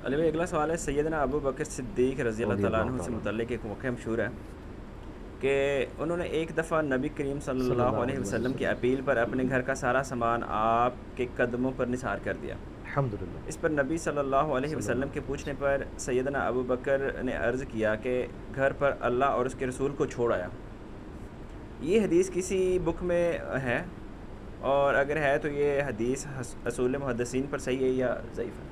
علی بھائی اگلا سوال ہے سیدنا ابو بکر صدیق رضی اللہ تعالیٰ عنہ سے متعلق ایک واقعہ مشہور ہے کہ انہوں نے ایک دفعہ نبی کریم صلی اللہ علیہ وسلم کی اپیل پر اپنے گھر کا سارا سامان آپ کے قدموں پر نثار کر دیا۔ الحمدللہ۔ اس پر نبی صلی اللہ علیہ وسلم کے پوچھنے پر سیدنا ابو بکر نے عرض کیا کہ گھر پر اللہ اور اس کے رسول کو چھوڑ آیا۔ یہ حدیث کسی بک میں ہے، اور اگر ہے تو یہ حدیث اصول محدثین پر صحیح ہے یا ضعیف ہے؟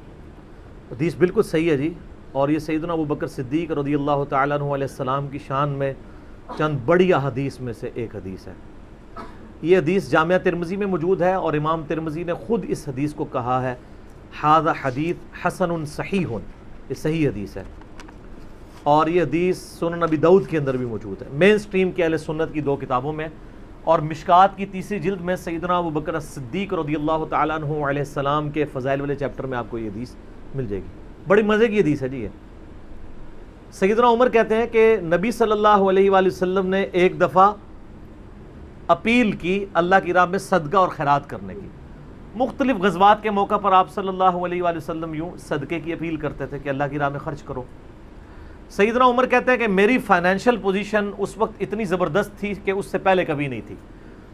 حدیث بالکل صحیح ہے جی، اور یہ سیدنا ابو بکر صدیق رضی اللہ تعالیٰ عنہ علیہ السلام کی شان میں چند بڑی احادیث میں سے ایک حدیث ہے۔ یہ حدیث جامعہ ترمذی میں موجود ہے، اور امام ترمذی نے خود اس حدیث کو کہا ہے ھذا حدیث حسن صحیح، یہ صحیح حدیث ہے، اور یہ حدیث سنن نبی داؤد کے اندر بھی موجود ہے، مین سٹریم کے اہل سنت کی 2 کتابوں میں، اور مشکات کی 3 جلد میں سیدنا ابو بکر صدیق رضی اللہ تعالیٰ عنہ علیہ السلام کے فضائل والے چیپٹر میں آپ کو یہ حدیث مل جائے گی۔ بڑی مزے کی حدیث ہے جی یہ۔ سیدنا عمر کہتے ہیں کہ نبی صلی اللہ علیہ وآلہ وسلم نے ایک دفعہ اپیل کی اللہ کی راہ میں صدقہ اور خیرات کرنے کی۔ مختلف غزوات کے موقع پر آپ صلی اللہ علیہ وآلہ وسلم یوں صدقے کی اپیل کرتے تھے کہ اللہ کی راہ میں خرچ کرو۔ سیدنا عمر کہتے ہیں کہ میری فائنینشیل پوزیشن اس وقت اتنی زبردست تھی کہ اس سے پہلے کبھی نہیں تھی،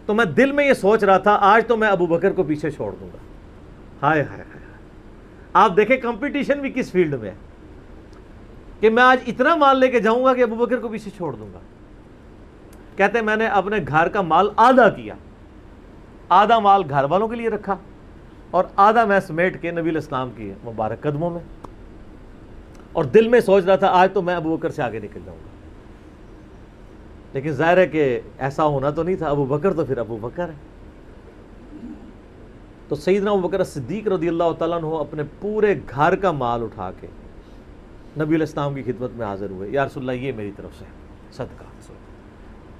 تو میں دل میں یہ سوچ رہا تھا آج تو میں ابو بکر کو پیچھے چھوڑ دوں گا۔ ہائے ہائے ہائے، آپ دیکھیں کمپٹیشن بھی کس فیلڈ میں ہے کہ میں آج اتنا مال لے کے جاؤں گا کہ ابو بکر کو پیچھے چھوڑ دوں گا۔ کہتے ہیں میں نے اپنے گھر کا مال آدھا کیا، آدھا مال گھر والوں کے لیے رکھا اور آدھا میں سمیٹ کے نبی علیہ السلام کی مبارک قدموں میں، اور دل میں سوچ رہا تھا آج تو میں ابو بکر سے آگے نکل جاؤں گا۔ لیکن ظاہر ہے کہ ایسا ہونا تو نہیں تھا، ابو بکر تو پھر ابو بکر ہے۔ تو سیدنا ابو بکر صدیق رضی اللہ تعالیٰ عنہ اپنے پورے گھر کا مال اٹھا کے نبی علیہ السلام کی خدمت میں حاضر ہوئے، یا رسول اللہ یہ میری طرف سے صدقہ۔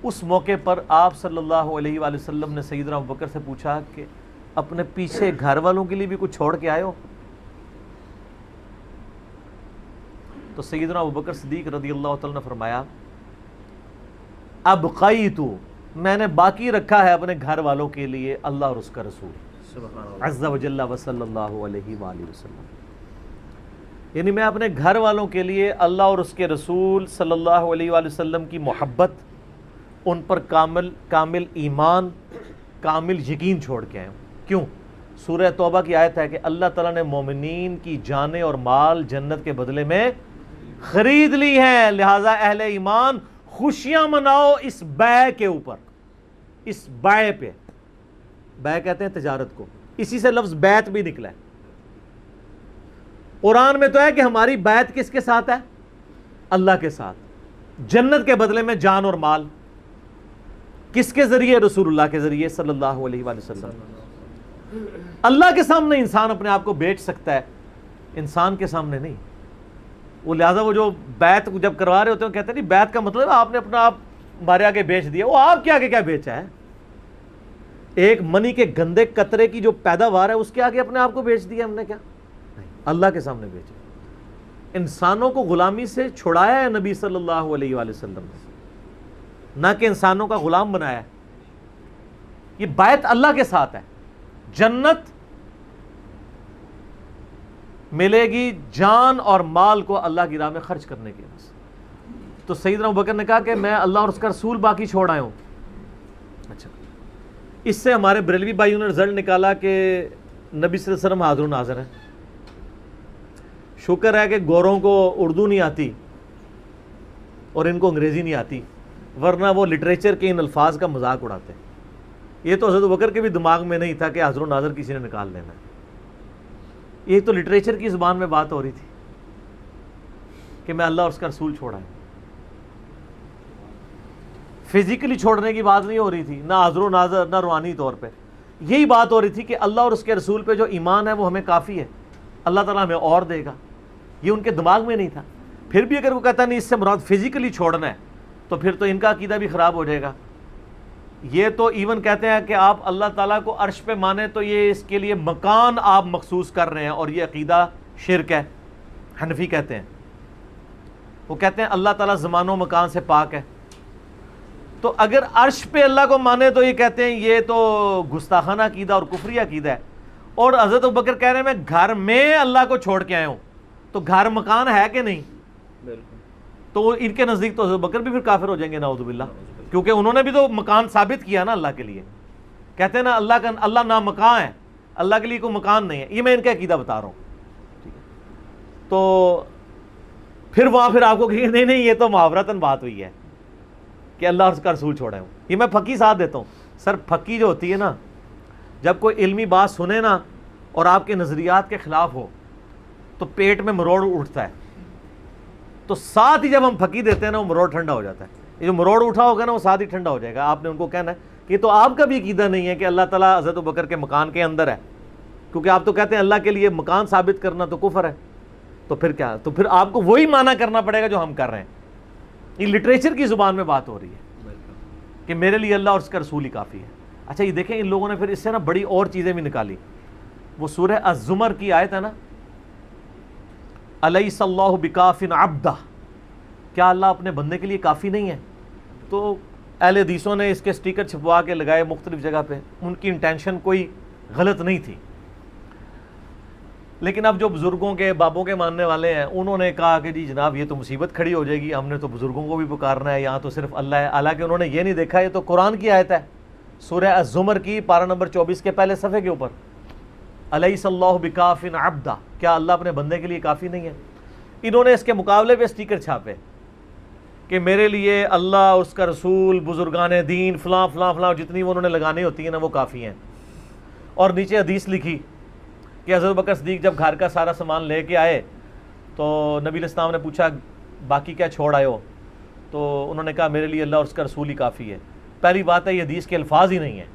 اس موقع پر آپ صلی اللہ علیہ وآلہ وسلم نے سیدنا ابو بکر سے پوچھا کہ اپنے پیچھے گھر والوں کے لیے بھی کچھ چھوڑ کے آئے ہو؟ تو سیدنا ابو بکر صدیق رضی اللہ تعالیٰ نے فرمایا ابقیت، میں نے باقی رکھا ہے اپنے گھر والوں کے لیے اللہ اور اس کا رسول عز و جل و صلی اللہ علیہ وآلہ وسلم، یعنی میں اپنے گھر والوں کے لیے اللہ اور اس کے رسول صلی اللہ علیہ وآلہ وسلم کی محبت، ان پر کامل ایمان، کامل یقین چھوڑ کے آئے ہوں۔ کیوں؟ سورہ توبہ کی آیت ہے کہ اللہ تعالیٰ نے مومنین کی جانیں اور مال جنت کے بدلے میں خرید لی ہیں، لہٰذا اہل ایمان خوشیاں مناؤ اس بیع کے اوپر، اس بیع پہ۔ بیع کہتے ہیں تجارت کو، اسی سے لفظ بیعت بھی نکلا ہے۔ قرآن میں تو ہے کہ ہماری بیعت کس کے ساتھ ہے؟ اللہ کے ساتھ، جنت کے بدلے میں جان اور مال۔ کس کے ذریعے؟ رسول اللہ کے ذریعے صلی اللہ علیہ وآلہ وسلم۔ اللہ کے سامنے انسان اپنے آپ کو بیچ سکتا ہے، انسان کے سامنے نہیں۔ وہ لہٰذا وہ جو بیعت جب کروا رہے ہوتے ہیں کہتے ہیں نہیں بیعت کا مطلب آپ نے اپنا آپ ہمارے آگے بیچ دیا۔ وہ آپ کے آگے کیا بیچا ہے؟ ایک منی کے گندے قطرے کی جو پیداوار ہے اس کے آگے اپنے آپ کو بیچ دیا ہم نے کیا؟ نہیں، اللہ کے سامنے بیچا۔ انسانوں کو غلامی سے چھڑایا ہے نبی صلی اللہ علیہ وآلہ وسلم نے، نہ کہ انسانوں کا غلام بنایا ہے۔ یہ بیعت اللہ کے ساتھ ہے، جنت ملے گی جان اور مال کو اللہ کی راہ میں خرچ کرنے کے بس۔ تو سیدنا ابو بکر نے کہا کہ میں اللہ اور اس کا رسول باقی چھوڑ آئے ہوں۔ اچھا، اس سے ہمارے بریلوی بھائیوں نے رزلٹ نکالا کہ نبی صلی اللہ علیہ وسلم حاضر و ناظر ہیں۔ شکر ہے کہ گوروں کو اردو نہیں آتی اور ان کو انگریزی نہیں آتی، ورنہ وہ لٹریچر کے ان الفاظ کا مذاق اڑاتے۔ یہ تو حضرت ابو بکر کے بھی دماغ میں نہیں تھا کہ حاضر و ناظر کسی نے نکال لینا ہے۔ یہ تو لٹریچر کی زبان میں بات ہو رہی تھی کہ میں اللہ اور اس کا رسول چھوڑا ہے، فزیکلی چھوڑنے کی بات نہیں ہو رہی تھی، نہ حاضر و ناظر نہ روحانی طور پہ۔ یہی بات ہو رہی تھی کہ اللہ اور اس کے رسول پہ جو ایمان ہے وہ ہمیں کافی ہے، اللہ تعالیٰ ہمیں اور دے گا۔ یہ ان کے دماغ میں نہیں تھا۔ پھر بھی اگر وہ کہتا نہیں اس سے مراد فزیکلی چھوڑنا ہے تو پھر تو ان کا عقیدہ بھی خراب ہو جائے گا۔ یہ تو ایون کہتے ہیں کہ آپ اللہ تعالیٰ کو عرش پہ مانیں تو یہ اس کے لیے مکان آپ مخصوص کر رہے ہیں، اور یہ عقیدہ شرک ہے، حنفی کہتے ہیں۔ وہ کہتے ہیں اللہ تعالیٰ زمان و مکان سے پاک ہے، تو اگر عرش پہ اللہ کو مانے تو یہ کہتے ہیں یہ تو گستاخانہ عقیدہ اور کفری عقیدہ ہے۔ اور حضرت ابوبکر کہہ رہے ہیں میں گھر میں اللہ کو چھوڑ کے آیا ہوں، تو گھر مکان ہے کہ نہیں؟ بالکل. تو ان کے نزدیک تو ابو بکر بھی پھر کافر ہو جائیں گے نعوذ باللہ، کیونکہ انہوں نے بھی تو مکان ثابت کیا نا اللہ کے لیے. کہتے ہیں نا اللہ نا مکان ہے، اللہ کے لیے کوئی مکان نہیں ہے. یہ میں ان کا عقیدہ بتا رہا ہوں. تو پھر وہاں پھر آپ کو کہ نہیں یہ تو محاورتاً بات ہوئی ہے کہ اللہ اور اس کا رسول چھوڑا ہوں. یہ میں پھکی ساتھ دیتا ہوں. سر پھکی جو ہوتی ہے نا، جب کوئی علمی بات سنے نا اور آپ کے نظریات کے خلاف ہو تو پیٹ میں مروڑ اٹھتا ہے. تو ساتھ ہی جب ہم پھکی دیتے ہیں نا وہ مروڑ ٹھنڈا ہو جاتا ہے. یہ جو مروڑ اٹھا ہوگا نا وہ ساتھ ہی ٹھنڈا ہو جائے گا. آپ نے ان کو کہنا ہے کہ تو آپ کا بھی عقیدہ نہیں ہے کہ اللہ تعالیٰ حضرت ابوبکر کے مکان کے اندر ہے، کیونکہ آپ تو کہتے ہیں اللہ کے لیے مکان ثابت کرنا تو کفر ہے. تو پھر کیا؟ تو پھر آپ کو وہی معنی کرنا پڑے گا جو ہم کر رہے ہیں. یہ لٹریچر کی زبان میں بات ہو رہی ہے کہ میرے لیے اللہ اور اس کا رسول ہی کافی ہے. اچھا یہ دیکھیں ان لوگوں نے پھر اس سے نا بڑی اور چیزیں بھی نکالی. وہ سورہ الزمر کی آیت ہے نا، الیس اللہ بکاف عبدہ، کیا اللہ اپنے بندے کے لیے کافی نہیں ہے؟ تو اہل حدیثوں نے اس کے سٹیکر چھپوا کے لگائے مختلف جگہ پہ. ان کی انٹینشن کوئی غلط نہیں تھی، لیکن اب جو بزرگوں کے بابوں کے ماننے والے ہیں انہوں نے کہا کہ جی جناب یہ تو مصیبت کھڑی ہو جائے گی، ہم نے تو بزرگوں کو بھی پکارنا ہے، یہاں تو صرف اللہ ہے. حالانکہ انہوں نے یہ نہیں دیکھا یہ تو قرآن کی آیت ہے، سورہ الزمر کی پارہ نمبر 24 کے پہلے صفحے کے اوپر، الیس اللہ بکاف عبدہ، کیا اللہ اپنے بندے کے لیے کافی نہیں ہے. انہوں نے اس کے مقابلے پہ سٹیکر چھاپے کہ میرے لیے اللہ، اس کا رسول، بزرگان دین، فلاں فلاں فلاں، جتنی وہ انہوں نے لگانی ہوتی ہیں نا وہ کافی ہیں. اور نیچے حدیث لکھی کہ حضرت بکر صدیق جب گھر کا سارا سامان لے کے آئے تو نبی علیہ السلام نے پوچھا باقی کیا چھوڑ آئے ہو؟ تو انہوں نے کہا میرے لیے اللہ اور اس کا رسول ہی کافی ہے. پہلی بات ہے یہ حدیث کے الفاظ ہی نہیں ہیں.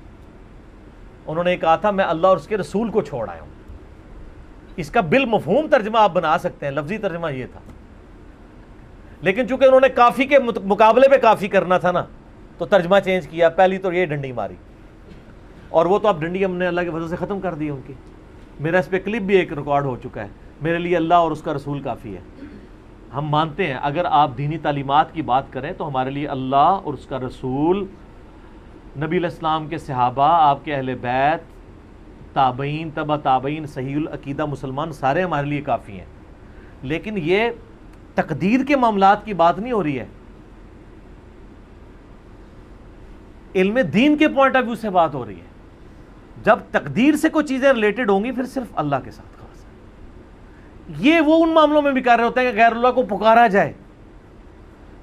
انہوں نے کہا تھا میں اللہ اور اس کے رسول کو چھوڑ آیا ہوں. اس کا بالمفہوم ترجمہ آپ بنا سکتے ہیں، لفظی ترجمہ یہ تھا. لیکن چونکہ انہوں نے کافی کے مقابلے پہ کافی کرنا تھا نا تو ترجمہ چینج کیا. پہلی تو یہ ڈنڈی ماری، اور وہ تو اب ڈنڈی ہم نے اللہ کے فضل سے ختم کر دی ان کی. میرا اس پہ کلپ بھی ایک ریکارڈ ہو چکا ہے، میرے لیے اللہ اور اس کا رسول کافی ہے. ہم مانتے ہیں اگر آپ دینی تعلیمات کی بات کریں تو ہمارے لیے اللہ اور اس کا رسول، نبی علیہ السلام کے صحابہ، آپ کے اہل بیت، تابعین، تبع تابعین، صحیح العقیدہ مسلمان سارے ہمارے لیے کافی ہیں. لیکن یہ تقدیر کے معاملات کی بات نہیں ہو رہی ہے، علم دین کے پوائنٹ آف ویو سے بات ہو رہی ہے. جب تقدیر سے کوئی چیزیں ریلیٹڈ ہوں گی پھر صرف اللہ کے ساتھ خاص ہے. یہ وہ ان معاملوں میں بھی کر رہے ہوتے ہیں کہ غیر اللہ کو پکارا جائے.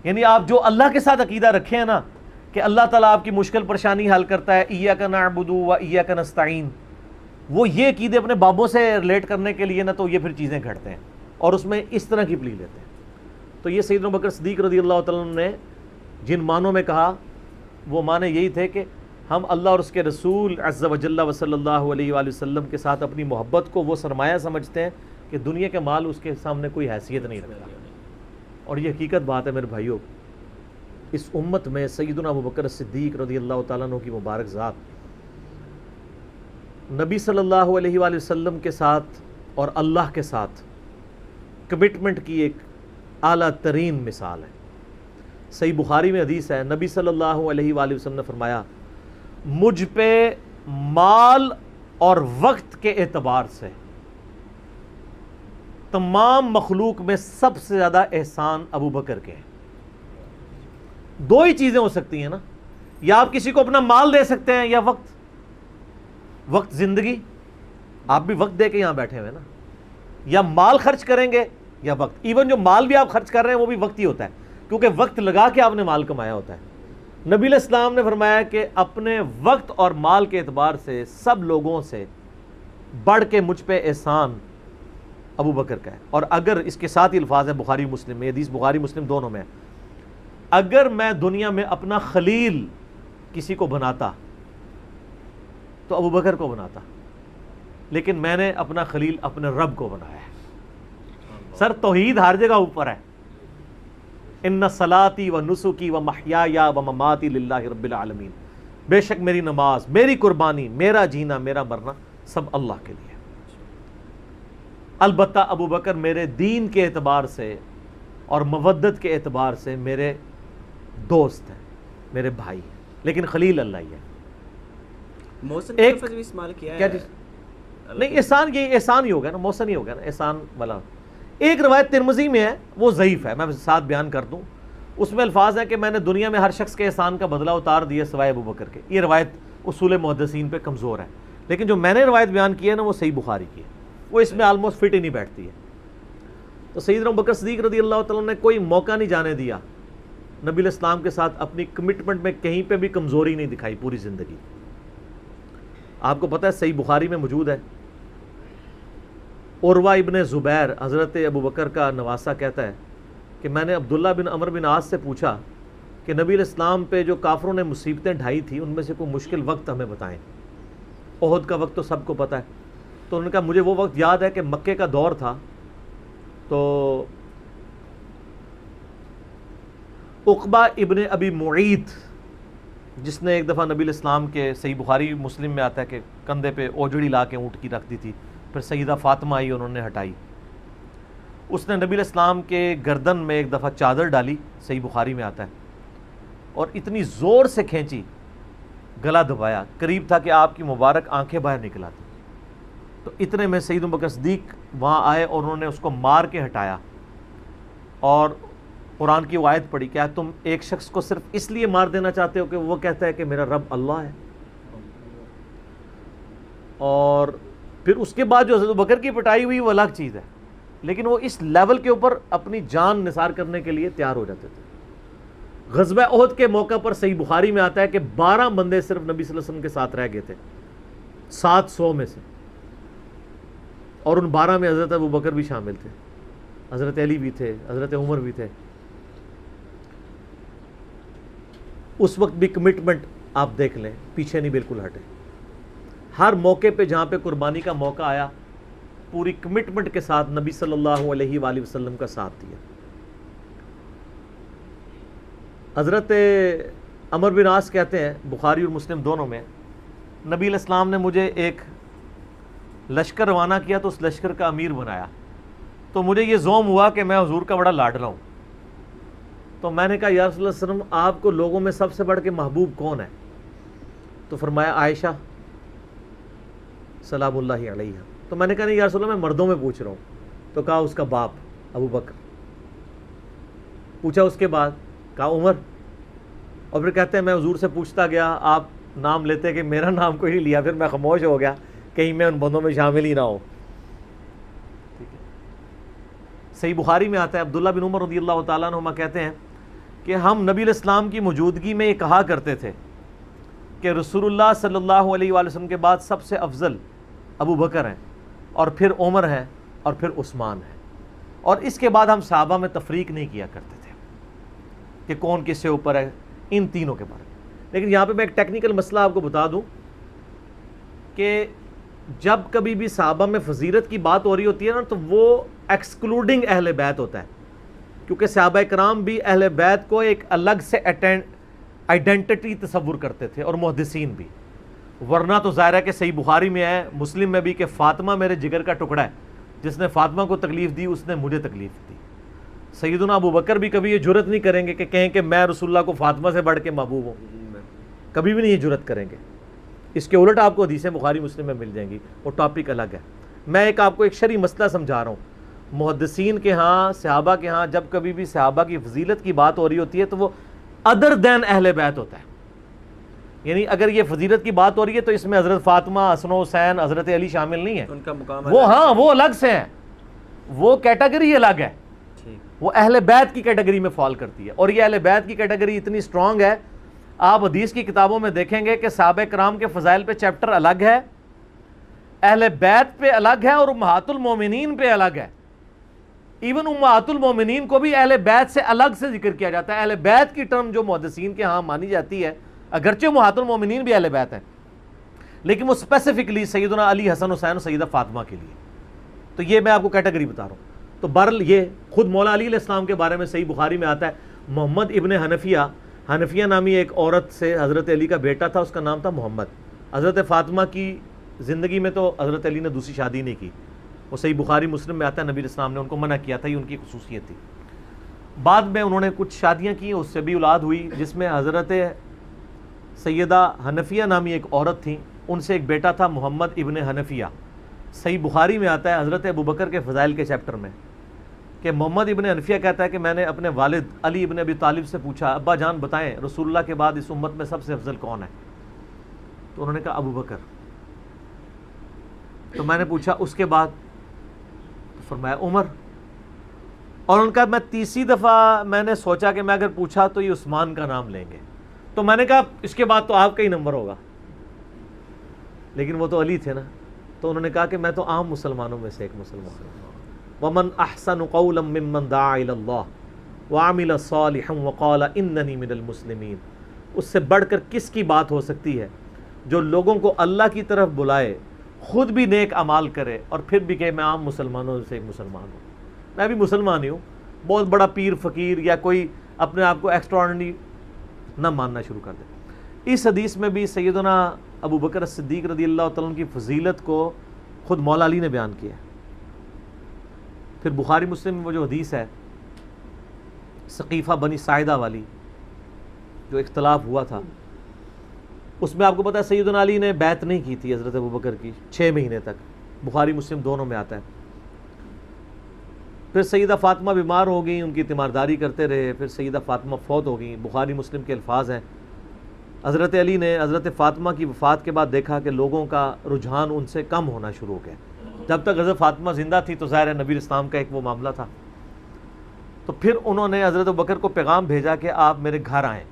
یعنی آپ جو اللہ کے ساتھ عقیدہ رکھے ہیں نا کہ اللہ تعالیٰ آپ کی مشکل پریشانی حل کرتا ہے، ایاک نعبد و ایاک نستعین، وہ یہ عقیدے اپنے بابوں سے ریلیٹ کرنے کے لیے نا تو یہ پھر چیزیں گھڑتے ہیں اور اس میں اس طرح کی پلی لیتے ہیں. تو یہ سیدنا ابوبکر صدیق رضی اللہ تعالیٰ عنہ نے جن معنوں میں کہا وہ معنی یہی تھے کہ ہم اللہ اور اس کے رسول عز و جل و صلی اللہ علیہ وآلہ وسلم کے ساتھ اپنی محبت کو وہ سرمایہ سمجھتے ہیں کہ دنیا کے مال اس کے سامنے کوئی حیثیت نہیں رکھتا. اور یہ حقیقت بات ہے میرے بھائیوں. اس امت میں سیدنا ابوبکر صدیق رضی اللہ تعالیٰ عنہ کی مبارک ذات نبی صلی اللہ علیہ وآلہ وسلم کے ساتھ اور اللہ کے ساتھ کمٹمنٹ کی ایک اعلیٰ ترین مثال ہے. صحیح بخاری میں حدیث ہے، نبی صلی اللہ علیہ وآلہ وسلم نے فرمایا مجھ پہ مال اور وقت کے اعتبار سے تمام مخلوق میں سب سے زیادہ احسان ابوبکر کے ہیں. دو ہی چیزیں ہو سکتی ہیں نا، یا آپ کسی کو اپنا مال دے سکتے ہیں یا وقت. وقت زندگی، آپ بھی وقت دے کے یہاں بیٹھے ہوئے نا، یا مال خرچ کریں گے یا وقت. ایون جو مال بھی آپ خرچ کر رہے ہیں وہ بھی وقت ہی ہوتا ہے، کیونکہ وقت لگا کے آپ نے مال کمایا ہوتا ہے. نبی علیہ السلام نے فرمایا کہ اپنے وقت اور مال کے اعتبار سے سب لوگوں سے بڑھ کے مجھ پہ احسان ابوبکر کا ہے. اور اگر اس کے ساتھ ہی الفاظ ہیں بخاری مسلم میں، حدیث بخاری مسلم دونوں میں، اگر میں دنیا میں اپنا خلیل کسی کو بناتا تو ابوبکر کو بناتا، لیکن میں نے اپنا خلیل اپنے رب کو بنایا ہے. سر توحید ہر جگہ اوپر ہے. ان صلاتی و نسکی و محیایا و مماتی للہ رب العالمین، بے شک میری نماز، میری قربانی، میرا جینا، میرا مرنا سب اللہ کے لیے. البتہ ابوبکر میرے دین کے اعتبار سے اور مودت کے اعتبار سے میرے دوست ہیں، میرے بھائی ہیں، لیکن خلیل اللہ ہی ہے. محسن کا لفظ بھی استعمال کیا ہے. نہیں احسان، یہ احسان ہی ہوگا نا، محسن ہی ہوگا نا احسان والا. ایک روایت ترمذی میں ہے، وہ ضعیف ہے، میں ساتھ بیان کر دوں، اس میں الفاظ ہیں کہ میں نے دنیا میں ہر شخص کے احسان کا بدلہ اتار دیا سوائے ابو بکر کے. یہ روایت اصول محدثین پہ کمزور ہے، لیکن جو میں نے روایت بیان کی ہے نا وہ صحیح بخاری کی ہے، وہ اس میں آلموسٹ فٹ ہی نہیں بیٹھتی ہے. تو سیدنا ابو بکر صدیق رضی اللہ تعالیٰ نے کوئی موقع نہیں جانے دیا نبی علیہ السلام کے ساتھ، اپنی کمٹمنٹ میں کہیں پہ بھی کمزوری نہیں دکھائی پوری زندگی. آپ کو پتہ ہے صحیح بخاری میں موجود ہے، عروہ ابن زبیر حضرت ابو بکر کا نواسہ کہتا ہے کہ میں نے عبداللہ بن عمر بن عاص سے پوچھا کہ نبی علیہ السلام پہ جو کافروں نے مصیبتیں ڈھائی تھی ان میں سے کوئی مشکل وقت ہمیں بتائیں. احد کا وقت تو سب کو پتہ ہے. تو انہوں نے کہا مجھے وہ وقت یاد ہے کہ مکے کا دور تھا، تو عقبہ ابن ابی معیط جس نے ایک دفعہ نبی علیہ السلام کے، صحیح بخاری مسلم میں آتا ہے کہ کندھے پہ اوجڑی لا کے اونٹ کی رکھ دی تھی، پھر سیدہ فاطمہ آئی انہوں نے ہٹائی، اس نے نبی علیہ السلام کے گردن میں ایک دفعہ چادر ڈالی، صحیح بخاری میں آتا ہے، اور اتنی زور سے کھینچی گلا دبایا، قریب تھا کہ آپ کی مبارک آنکھیں باہر نکل آتی. تو اتنے میں سیدنا ابو بکر صدیق وہاں آئے اور انہوں نے اس کو مار کے ہٹایا اور قرآن کی وہ آیت پڑھی، کیا تم ایک شخص کو صرف اس لیے مار دینا چاہتے ہو کہ وہ کہتا ہے کہ میرا رب اللہ ہے؟ اور پھر اس کے بعد جو حضرت ابو بکر کی پٹائی ہوئی وہ الگ چیز ہے، لیکن وہ اس لیول کے اوپر اپنی جان نثار کرنے کے لیے تیار ہو جاتے تھے. غزوہ احد کے موقع پر صحیح بخاری میں آتا ہے کہ 12 بندے صرف نبی صلی اللہ علیہ وسلم کے ساتھ رہ گئے تھے 700 میں سے، اور ان 12 میں حضرت ابو بکر بھی شامل تھے، حضرت علی بھی تھے، حضرت عمر بھی تھے. اس وقت بھی کمٹمنٹ آپ دیکھ لیں، پیچھے نہیں بالکل ہٹے. ہر موقع پہ جہاں پہ قربانی کا موقع آیا پوری کمٹمنٹ کے ساتھ نبی صلی اللہ علیہ وآلہ وسلم کا ساتھ دیا. حضرت عمر بن عاص کہتے ہیں بخاری اور مسلم دونوں میں، نبی علیہ السلام نے مجھے ایک لشکر روانہ کیا تو اس لشکر کا امیر بنایا، تو مجھے یہ زوم ہوا کہ میں حضور کا بڑا لاڈلا ہوں. تو میں نے کہا یا رسول اللہ صلی اللہ علیہ وسلم آپ کو لوگوں میں سب سے بڑھ کے محبوب کون ہے؟ تو فرمایا عائشہ سلام اللہ علیہ. تو میں نے کہا نہیں یا رسول اللہ میں مردوں میں پوچھ رہا ہوں. تو کہا اس کا باپ ابو بکر. پوچھا اس کے بعد، کہا عمر. اور پھر کہتے ہیں میں حضور سے پوچھتا گیا، آپ نام لیتے کہ میرا نام کوئی نہیں لیا، پھر میں خاموش ہو گیا کہیں میں ان بندوں میں شامل ہی نہ ہوں. صحیح بخاری میں آتا ہے عبداللہ بن عمر رضی اللہ تعالیٰ عنہما کہتے ہیں کہ ہم نبی علیہ السلام کی موجودگی میں یہ کہا کرتے تھے کہ رسول اللہ صلی اللہ علیہ وآلہ وسلم کے بعد سب سے افضل ابو بکر ہیں، اور پھر عمر ہیں، اور پھر عثمان ہیں. اور اس کے بعد ہم صحابہ میں تفریق نہیں کیا کرتے تھے کہ کون کس سے اوپر ہے، ان تینوں کے بارے میں. لیکن یہاں پہ میں ایک ٹیکنیکل مسئلہ آپ کو بتا دوں کہ جب کبھی بھی صحابہ میں فضیلت کی بات ہو رہی ہوتی ہے نا تو وہ ایکسکلوڈنگ اہل بیت ہوتا ہے، کیونکہ صحابہ کرام بھی اہل بیت کو ایک الگ سے آئیڈینٹی تصور کرتے تھے، اور محدثین بھی. ورنہ تو ظاہر ہے کہ صحیح بخاری میں ہے، مسلم میں بھی، کہ فاطمہ میرے جگر کا ٹکڑا ہے، جس نے فاطمہ کو تکلیف دی اس نے مجھے تکلیف دی. سیدنا ابو بکر بھی کبھی یہ جرت نہیں کریں گے کہ کہیں کہ میں رسول اللہ کو فاطمہ سے بڑھ کے محبوب ہوں، کبھی بھی نہیں یہ جرت کریں گے. اس کے الٹ آپ کو حدیثیں بخاری مسلم میں مل جائیں گی، وہ ٹاپک الگ ہے. میں آپ کو ایک شرعی مسئلہ سمجھا رہا ہوں. محدثین کے ہاں، صحابہ کے ہاں جب کبھی بھی صحابہ کی فضیلت کی بات ہو رہی ہوتی ہے تو وہ ادر دین اہل بیت ہوتا ہے. یعنی اگر یہ فضیلت کی بات ہو رہی ہے تو اس میں حضرت فاطمہ، حسن و حسین، حضرت علی شامل نہیں ہیں، ان کا مقام وہ ہاں وہ الگ سے ہیں، وہ کیٹیگری الگ ہے، وہ اہل بیت کی کیٹیگری میں فال کرتی ہے. اور یہ اہل بیت کی کیٹیگری اتنی سٹرونگ ہے، آپ حدیث کی کتابوں میں دیکھیں گے کہ صحابہ کرام کے فضائل پہ چیپٹر الگ ہے، اہل بیت پہ الگ ہے، اور امہات المومنین پہ الگ ہے. ایون امہات المومنین کو بھی اہل بیت سے الگ سے ذکر کیا جاتا ہے. اہل بیت کی ٹرم جو محدثین کے ہاں مانی جاتی ہے، اگرچہ امہات المومنین بھی اہل بیت ہیں، لیکن وہ اسپیسیفکلی سیدنا علی، حسن حسین اور سیدہ فاطمہ کے لیے. تو یہ میں آپ کو کیٹیگری بتا رہا ہوں. تو بہرحال یہ خود مولا علی علیہ السلام کے بارے میں صحیح بخاری میں آتا ہے، محمد ابن حنفیہ نامی ایک عورت سے حضرت علی کا بیٹا تھا، اس کا نام تھا محمد. حضرت فاطمہ کی زندگی میں تو حضرت علی نے دوسری شادی نہیں کی، وہ صحیح بخاری مسلم میں آتا ہے، نبی علیہ السلام نے ان کو منع کیا تھا، یہ ان کی خصوصیت تھی. بعد میں انہوں نے کچھ شادیاں کی، اس سے بھی اولاد ہوئی، جس میں حضرت سیدہ حنفیہ نامی ایک عورت تھیں، ان سے ایک بیٹا تھا محمد ابن حنفیہ. صحیح بخاری میں آتا ہے حضرت ابو بکر کے فضائل کے چیپٹر میں کہ محمد ابن حنفیہ کہتا ہے کہ میں نے اپنے والد علی ابن ابی طالب سے پوچھا ابا جان بتائیں رسول اللہ کے بعد اس امت میں سب سے افضل کون ہے؟ تو انہوں نے کہا ابو بکر۔ تو میں نے پوچھا اس کے بعد؟ تو فرمایا عمر۔ اور ان کا میں تیسری دفعہ میں نے سوچا کہ میں اگر پوچھا تو یہ عثمان کا نام لیں گے، تو میں نے کہا اس کے بعد تو آپ کا ہی نمبر ہوگا، لیکن وہ تو علی تھے نا۔ تو انہوں نے کہا کہ میں تو عام مسلمانوں میں سے ایک مسلمان ہوں۔ وَمَنْ أَحْسَنُ قَوْلًا مِّمَّنْ دَعَا إِلَى اللَّهِ وَعَمِلَ صَالِحًا وَقَالَ إِنَّنِي مِنَ الْمُسْلِمِينَ۔ اس سے بڑھ کر کس کی بات ہو سکتی ہے جو لوگوں کو اللہ کی طرف بلائے، خود بھی نیک اعمال کرے اور پھر بھی کہ میں عام مسلمانوں سے ایک مسلمان ہوں، میں بھی مسلمان ہی ہوں، بہت بڑا پیر فقیر یا کوئی اپنے آپ کو ایکسٹراڈنری نہ ماننا شروع کر دے۔ اس حدیث میں بھی سیدنا ابو بکر صدیق رضی اللہ تعالیٰ عنہ کی فضیلت کو خود مولا علی نے بیان کیا ہے۔ پھر بخاری مسلم میں وہ جو حدیث ہے سقیفہ بنی ساعدہ والی جو اختلاف ہوا تھا، اس میں آپ کو پتہ ہے سیدنا علی نے بیعت نہیں کی تھی حضرت ابو بکر کی 6 مہینے تک، بخاری مسلم دونوں میں آتا ہے۔ پھر سیدہ فاطمہ بیمار ہو گئیں، ان کی تیمارداری کرتے رہے، پھر سیدہ فاطمہ فوت ہو گئیں۔ بخاری مسلم کے الفاظ ہیں حضرت علی نے حضرت فاطمہ کی وفات کے بعد دیکھا کہ لوگوں کا رجحان ان سے کم ہونا شروع ہو گیا۔ جب تک حضرت فاطمہ زندہ تھی تو ظاہر ہے نبی اسلام کا ایک وہ معاملہ تھا، تو پھر انہوں نے حضرت ابوبکر کو پیغام بھیجا کہ آپ میرے گھر آئیں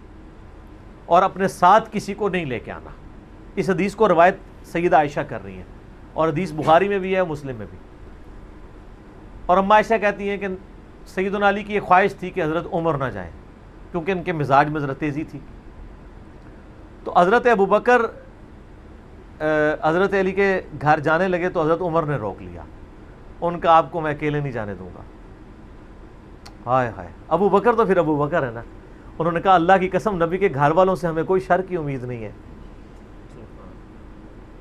اور اپنے ساتھ کسی کو نہیں لے کے آنا۔ اس حدیث کو روایت سیدہ عائشہ کر رہی ہیں اور حدیث بخاری میں بھی ہے، مسلم میں بھی۔ اور اما عائشہ کہتی ہیں کہ سیدنا علی کی یہ خواہش تھی کہ حضرت عمر نہ جائیں کیونکہ ان کے مزاج میں ذرا تیزی تھی۔ تو حضرت ابوبکر حضرت علی کے گھر جانے لگے تو حضرت عمر نے روک لیا، ان کا آپ کو میں اکیلے نہیں جانے دوں گا۔ ہائے ہائے، ابو بکر تو پھر ابو بکر ہے نا۔ انہوں نے کہا اللہ کی قسم نبی کے گھر والوں سے ہمیں کوئی شر کی امید نہیں ہے۔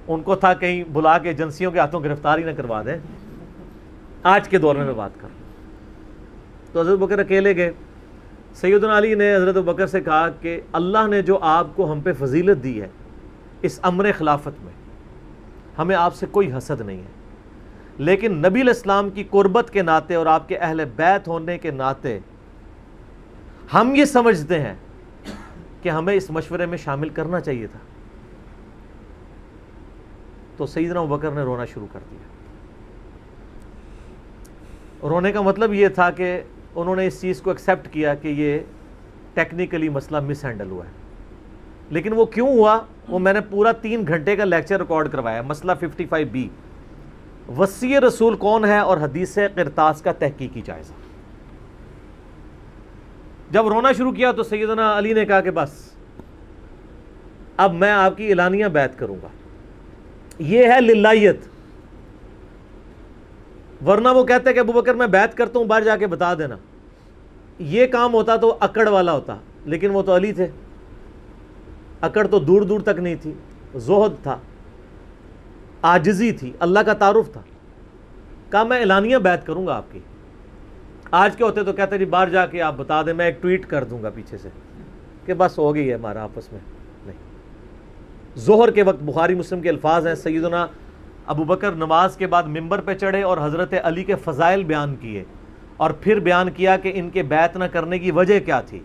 ان کو تھا کہیں بلا کے ایجنسیوں کے ہاتھوں گرفتاری نہ کروا دیں، آج کے دور میں بات کر۔ تو حضرت بکر اکیلے گئے۔ سیدنا علی نے حضرت بکر سے کہا کہ اللہ نے جو آپ کو ہم پہ فضیلت دی ہے اس امر خلافت میں، ہمیں آپ سے کوئی حسد نہیں ہے، لیکن نبی علیہ السلام کی قربت کے ناطے اور آپ کے اہل بیت ہونے کے ناطے ہم یہ سمجھتے ہیں کہ ہمیں اس مشورے میں شامل کرنا چاہیے تھا۔ تو سیدنا ابوبکر نے رونا شروع کر دیا۔ رونے کا مطلب یہ تھا کہ انہوں نے اس چیز کو ایکسیپٹ کیا کہ یہ ٹیکنیکلی مسئلہ مس ہینڈل ہوا ہے، لیکن وہ کیوں ہوا وہ میں نے پورا 3 گھنٹے کا لیکچر ریکارڈ کروایا۔ مسئلہ 55B، وصی رسول کون ہے اور حدیث قرطاس کا تحقیقی جائزہ۔ جب رونا شروع کیا تو سیدنا علی نے کہا کہ بس اب میں آپ کی اعلانیہ بیعت کروں گا، یہ ہے للہیت، ورنہ وہ کہتے ہیں کہ ابوبکر میں بیعت کرتا ہوں باہر جا کے بتا دینا۔ یہ کام ہوتا تو اکڑ والا ہوتا، لیکن وہ تو علی تھے، اکڑ تو دور دور تک نہیں تھی، زہد تھا، عاجزی تھی، اللہ کا تعارف تھا۔ کہا میں اعلانیہ بیعت کروں گا آپ کی۔ آج کے ہوتے تو کہتے جی باہر جا کے آپ بتا دیں، میں ایک ٹویٹ کر دوں گا پیچھے سے کہ بس ہو گئی ہے ہمارا آپس میں۔ نہیں، ظہر کے وقت بخاری مسلم کے الفاظ ہیں، سیدنا ابوبکر نماز کے بعد ممبر پہ چڑھے اور حضرت علی کے فضائل بیان کیے اور پھر بیان کیا کہ ان کے بیعت نہ کرنے کی وجہ کیا تھی،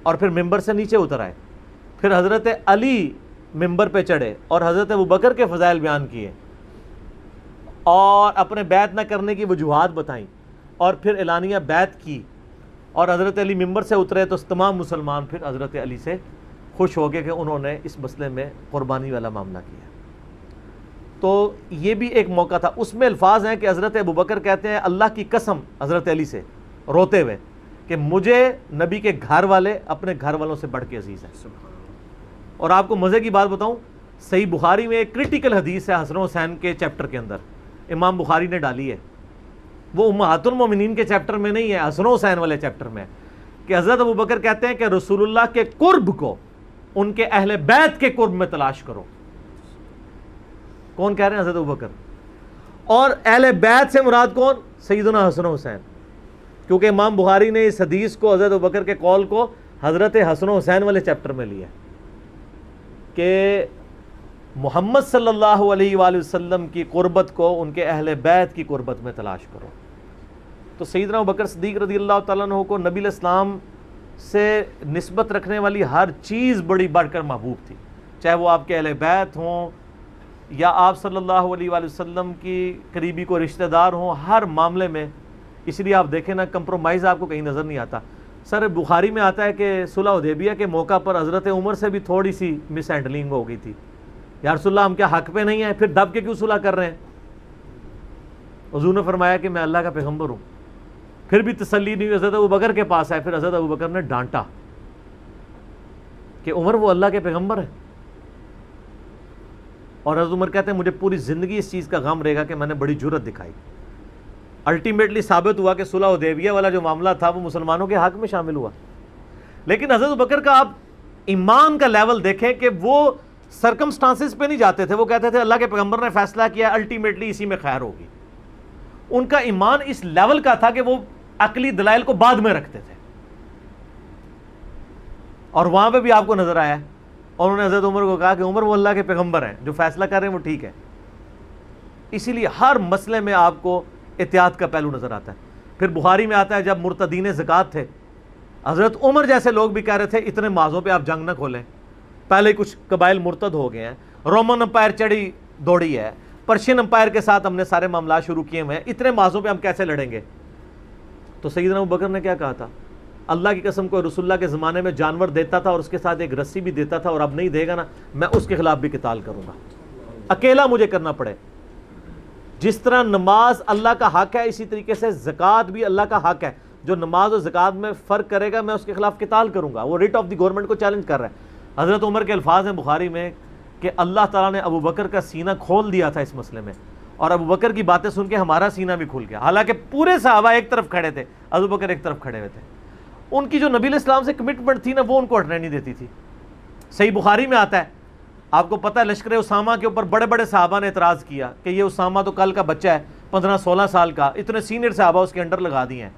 اور پھر ممبر سے نیچے اتر آئے۔ پھر حضرت علی ممبر پہ چڑھے اور حضرت ابوبکر کے فضائل بیان کیے اور اپنے بیعت نہ کرنے کی وجوہات بتائیں، اور پھر اعلانیہ بیعت کی، اور حضرت علی ممبر سے اترے تو تمام مسلمان پھر حضرت علی سے خوش ہو گئے کہ انہوں نے اس مسئلے میں قربانی والا معاملہ کیا۔ تو یہ بھی ایک موقع تھا۔ اس میں الفاظ ہیں کہ حضرت ابوبکر کہتے ہیں اللہ کی قسم حضرت علی سے روتے ہوئے کہ مجھے نبی کے گھر والے اپنے گھر والوں سے بڑھ کے عزیز ہیں۔ اور آپ کو مزے کی بات بتاؤں، صحیح بخاری میں ایک کرٹیکل حدیث ہے حسن و حسین کے چیپٹر کے اندر، امام بخاری نے ڈالی ہے، وہ امہات المومنین کے چیپٹر میں نہیں ہے، حسن و حسین والے چیپٹر میں، کہ حضرت ابوبکر کہتے ہیں کہ رسول اللہ کے قرب کو ان کے اہل بیت کے قرب میں تلاش کرو۔ کون کہہ رہے ہیں؟ حضرت ابوبکر۔ اور اہل بیت سے مراد کون؟ سیدنا حسن و حسین، کیونکہ امام بخاری نے اس حدیث کو، حضرت ابوبکر کے قول کو حضرت حسن و حسین والے چیپٹر میں لیا کہ محمد صلی اللہ علیہ وآلہ وسلم کی قربت کو ان کے اہل بیت کی قربت میں تلاش کرو۔ تو سیدنا ابوبکر صدیق رضی اللہ تعالیٰ عنہ کو نبی علیہ السلام سے نسبت رکھنے والی ہر چیز بڑی بڑھ کر محبوب تھی، چاہے وہ آپ کے اہل بیت ہوں یا آپ صلی اللہ علیہ وآلہ وسلم کی قریبی کو رشتہ دار ہوں، ہر معاملے میں. اس لیے آپ دیکھیں نا کمپرومائز آپ کو کہیں نظر نہیں آتا. سر بخاری میں آتا ہے کہ صلح حدیبیہ کے موقع پر حضرت عمر سے بھی تھوڑی سی مس ہینڈلنگ ہو گئی تھی. یا رسول اللہ ہم کیا حق پہ نہیں ہیں، پھر دب کے کیوں صلح کر رہے ہیں؟ حضور نے فرمایا کہ میں اللہ کا پیغمبر ہوں. پھر بھی تسلی نہیں ہوئی، حضرت ابوبکر کے پاس آئے، پھر حضرت ابوبکر نے ڈانٹا کہ عمر وہ اللہ کے پیغمبر ہے. اور حضرت عمر کہتے ہیں مجھے پوری زندگی اس چیز کا غم رہے گا کہ میں نے بڑی جرأت دکھائی. الٹیمیٹلی ثابت ہوا کہ صلح حدیبیہ والا جو معاملہ تھا وہ مسلمانوں کے حق میں شامل ہوا. لیکن حضرت ابوبکر کا آپ ایمان کا لیول دیکھیں کہ وہ سرکمسٹانسز پہ نہیں جاتے تھے، وہ کہتے تھے اللہ کے پیغمبر نے فیصلہ کیا الٹیمیٹلی اسی میں خیر ہوگی. ان کا ایمان اس لیول کا تھا کہ وہ عقلی دلائل کو بعد میں رکھتے تھے. اور وہاں پہ بھی آپ کو نظر آیا ہے، اور انہوں نے حضرت عمر کو کہا کہ عمر وہ اللہ کے پیغمبر ہیں، جو فیصلہ کر رہے ہیں وہ ٹھیک ہے. اسی لیے ہر مسئلے میں آپ کو احتیاط کا پہلو نظر آتا ہے. پھر بخاری میں آتا ہے جب مرتدین زکوٰۃ تھے، حضرت عمر جیسے لوگ بھی کہہ رہے تھے اتنے معاذوں پہ آپ جنگ نہ کھولیں، پہلے کچھ قبائل مرتد ہو گئے ہیں، رومن امپائر چڑھی دوڑی ہے، پرشین امپائر کے ساتھ ہم نے سارے معاملات شروع کیے ہوئے ہیں، اتنے معاذوں پہ ہم کیسے لڑیں گے؟ تو سیدنا ابوبکر نے کیا کہا تھا؟ اللہ کی قسم کو رسول اللہ کے زمانے میں جانور دیتا تھا اور اس کے ساتھ ایک رسی بھی دیتا تھا، اور اب نہیں دے گا نا میں اس کے خلاف بھی قتال کروں گا، اکیلا مجھے کرنا پڑے. جس طرح نماز اللہ کا حق ہے اسی طریقے سے زکوٰۃ بھی اللہ کا حق ہے. جو نماز اور زکوٰۃ میں فرق کرے گا میں اس کے خلاف قتال کروں گا. وہ ریٹ آف دی گورنمنٹ کو چیلنج کر رہا ہے. حضرت عمر کے الفاظ ہیں بخاری میں کہ اللہ تعالیٰ نے ابوبکر کا سینہ کھول دیا تھا اس مسئلے میں، اور ابوبکر کی باتیں سن کے ہمارا سینہ بھی کھل گیا. حالانکہ پورے صحابہ ایک طرف کھڑے تھے، ابوبکر ایک طرف کھڑے ہوئے تھے. ان کی جو نبی علیہ السلام سے کمٹمنٹ تھی نا وہ ان کو ہٹنے نہیں دیتی تھی. صحیح بخاری میں آتا ہے، آپ کو پتہ ہے لشکر اسامہ کے اوپر بڑے بڑے صحابہ نے اعتراض کیا کہ یہ اسامہ تو کل کا بچہ ہے 15-16 سال کا، اتنے سینئر صحابہ اس کے انڈر لگا دیے ہیں.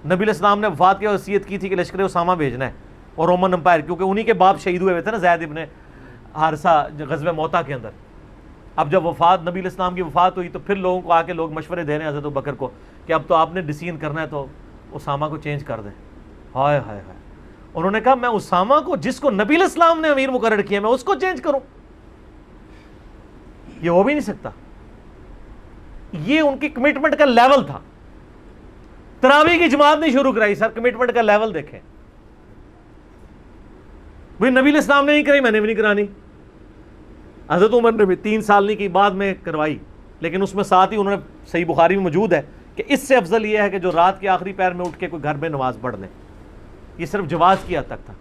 نبی علیہ السلام نے وفات کی وصیت کی تھی کہ لشکر اسامہ بھیجنا ہے اور رومن امپائر، کیونکہ انہی کے باپ شہید ہوئے تھے نا زید ابن حارثہ غزوہ موتا کے اندر. اب جب وفات نبی علیہ السلام کی وفات ہوئی تو پھر لوگوں کو آ کے لوگ مشورے دے رہے ہیں حضرت ابوبکر کو کہ اب تو آپ نے ڈیسیژن کرنا ہے تو اسامہ کو چینج کر دیں. ہائے ہائے ہائے، انہوں نے کہا میں اسامہ کو جس کو نبی علیہ السلام نے امیر مقرر کیا میں اس کو چینج کروں؟ یہ ہو بھی نہیں سکتا. یہ ان کی کمٹمنٹ کا لیول تھا. تراویح کی جماعت نہیں شروع کرائی سر، کمٹمنٹ کا لیول دیکھیں. بھئی نبی علیہ السلام نے نہیں کرائی، میں نے بھی نہیں کرانی. حضرت عمر نے بھی 3 سال نہیں کی، بعد میں کروائی، لیکن اس میں ساتھ ہی انہوں نے، صحیح بخاری میں موجود ہے کہ اس سے افضل یہ ہے کہ جو رات کے آخری پہر میں اٹھ کے کوئی گھر میں نماز پڑھ لے. یہ صرف جواز کی حد تک تھا.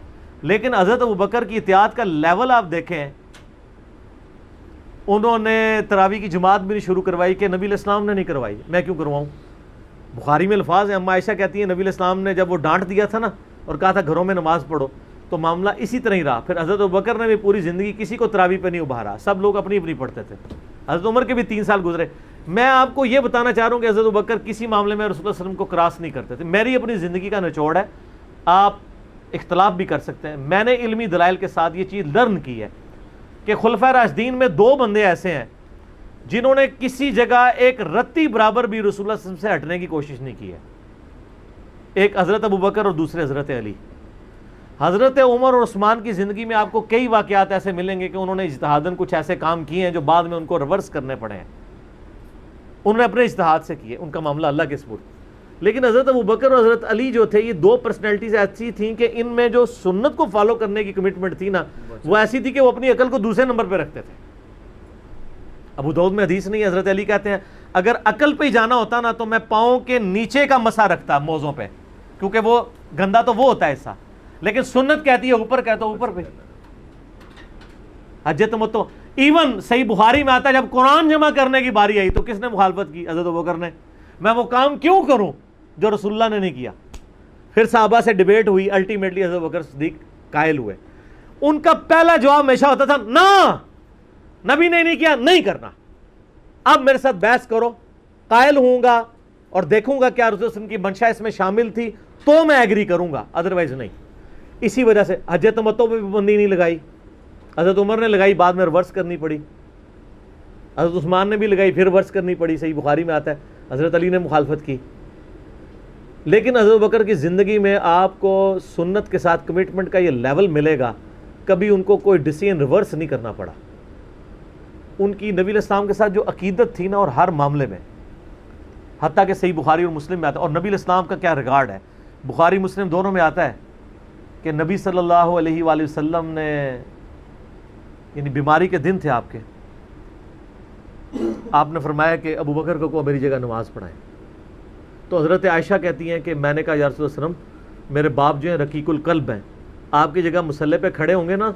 لیکن حضرت ابوبکر کی احتیاط کا لیول آپ دیکھیں، انہوں نے تراویح کی جماعت بھی نہیں شروع کروائی کہ نبی علیہ السلام نے نہیں کروائی، میں کیوں کرواؤں؟ بخاری میں الفاظ ہیں، اما عائشہ کہتی ہیں نبی علیہ السلام نے جب وہ ڈانٹ دیا تھا نا اور کہا تھا گھروں میں نماز پڑھو تو معاملہ اسی طرح ہی رہا. پھر حضرت ابوبکر نے بھی پوری زندگی کسی کو تراویح پہ نہیں ابھارا، سب لوگ اپنی اپنی پڑھتے تھے. حضرت عمر کے بھی 3 سال گزرے. میں آپ کو یہ بتانا چاہ رہا ہوں کہ حضرت ابوبکر کسی معاملے میں رسول اللہ صلی اللہ علیہ وسلم کو کراس نہیں کرتے تھے. میری اپنی زندگی کا نچوڑ ہے، آپ اختلاف بھی کر سکتے ہیں. میں نے علمی دلائل کے ساتھ یہ چیز لرن کی ہے کہ خلفائے راشدین میں 2 بندے ایسے ہیں جنہوں نے کسی جگہ ایک رتی برابر بھی رسول اللہ صلی اللہ علیہ وسلم سے ہٹنے کی کوشش نہیں کی ہے. ایک حضرت ابوبکر اور دوسرے حضرت علی. حضرت عمر اور عثمان کی زندگی میں آپ کو کئی واقعات ایسے ملیں گے کہ انہوں نے اجتہاداً کچھ ایسے کام کیے ہیں جو بعد میں ان کو ریورس کرنے پڑے ہیں. انہوں نے اپنے اجتہاد سے کیے، ان کا معاملہ اللہ کے سپرد. لیکن حضرت ابوبکر اور حضرت علی جو تھے، یہ 2 پرسنالٹیز ایسی تھیں کہ ان میں جو سنت کو فالو کرنے کی کمٹمنٹ تھی نا وہ ایسی تھی کہ وہ اپنی عقل کو دوسرے نمبر پہ رکھتے تھے. ابو داؤد میں حدیث نہیں، حضرت علی کہتے ہیں اگر عقل پہ ہی جانا ہوتا نا تو میں پاؤں کے نیچے کا مسا رکھتا موزوں پہ، کیونکہ وہ گندا تو وہ ہوتا ہے حصہ، لیکن سنت کہتی ہے اوپر، کہتا اوپر پہ. حج تمتع ایون صحیح بخاری میں آتا ہے جب قرآن جمع کرنے کی باری آئی تو کس نے مخالفت کی؟ حضرت ابوبکر نے. میں وہ کام کیوں کروں جو رسول اللہ نے نہیں کیا؟ پھر صحابہ سے ڈیبیٹ ہوئی، الٹیمیٹلی حضرت ابوبکر صدیق قائل ہوئے. ان کا پہلا جواب ہمیشہ ہوتا تھا نا، نبی نے نہیں کیا، نہیں کرنا. اب میرے ساتھ بحث کرو، قائل ہوں گا اور دیکھوں گا کیا رسول اللہ کی منشا اس میں شامل تھی تو میں ایگری کروں گا، ادروائز نہیں. اسی وجہ سے حج تمتع پہ بھی پابندی نہیں لگائی. حضرت عمر نے لگائی، بعد میں ریورس کرنی پڑی. حضرت عثمان نے بھی لگائی، پھر ریورس کرنی پڑی. صحیح بخاری میں آتا ہے حضرت علی نے مخالفت کی. لیکن حضرت بکر کی زندگی میں آپ کو سنت کے ساتھ کمٹمنٹ کا یہ لیول ملے گا، کبھی ان کو کوئی ڈیسیژن ریورس نہیں کرنا پڑا. ان کی نبی علیہ السلام کے ساتھ جو عقیدت تھی نا، اور ہر معاملے میں، حتیٰ کہ صحیح بخاری اور مسلم میں آتا ہے. اور نبی علیہ السلام کا کیا ریگارڈ ہے، بخاری مسلم دونوں میں آتا ہے کہ نبی صلی اللہ علیہ وآلہ وسلم نے، یعنی بیماری کے دن تھے آپ کے، آپ نے فرمایا کہ ابو بکر کو میری جگہ نماز پڑھائیں. تو حضرت عائشہ کہتی ہیں کہ میں نے کہا یا رسول اللہ صلی اللہ علیہ وسلم، میرے باپ جو ہیں رقیق القلب ہیں، آپ کی جگہ مصلی پہ کھڑے ہوں گے نا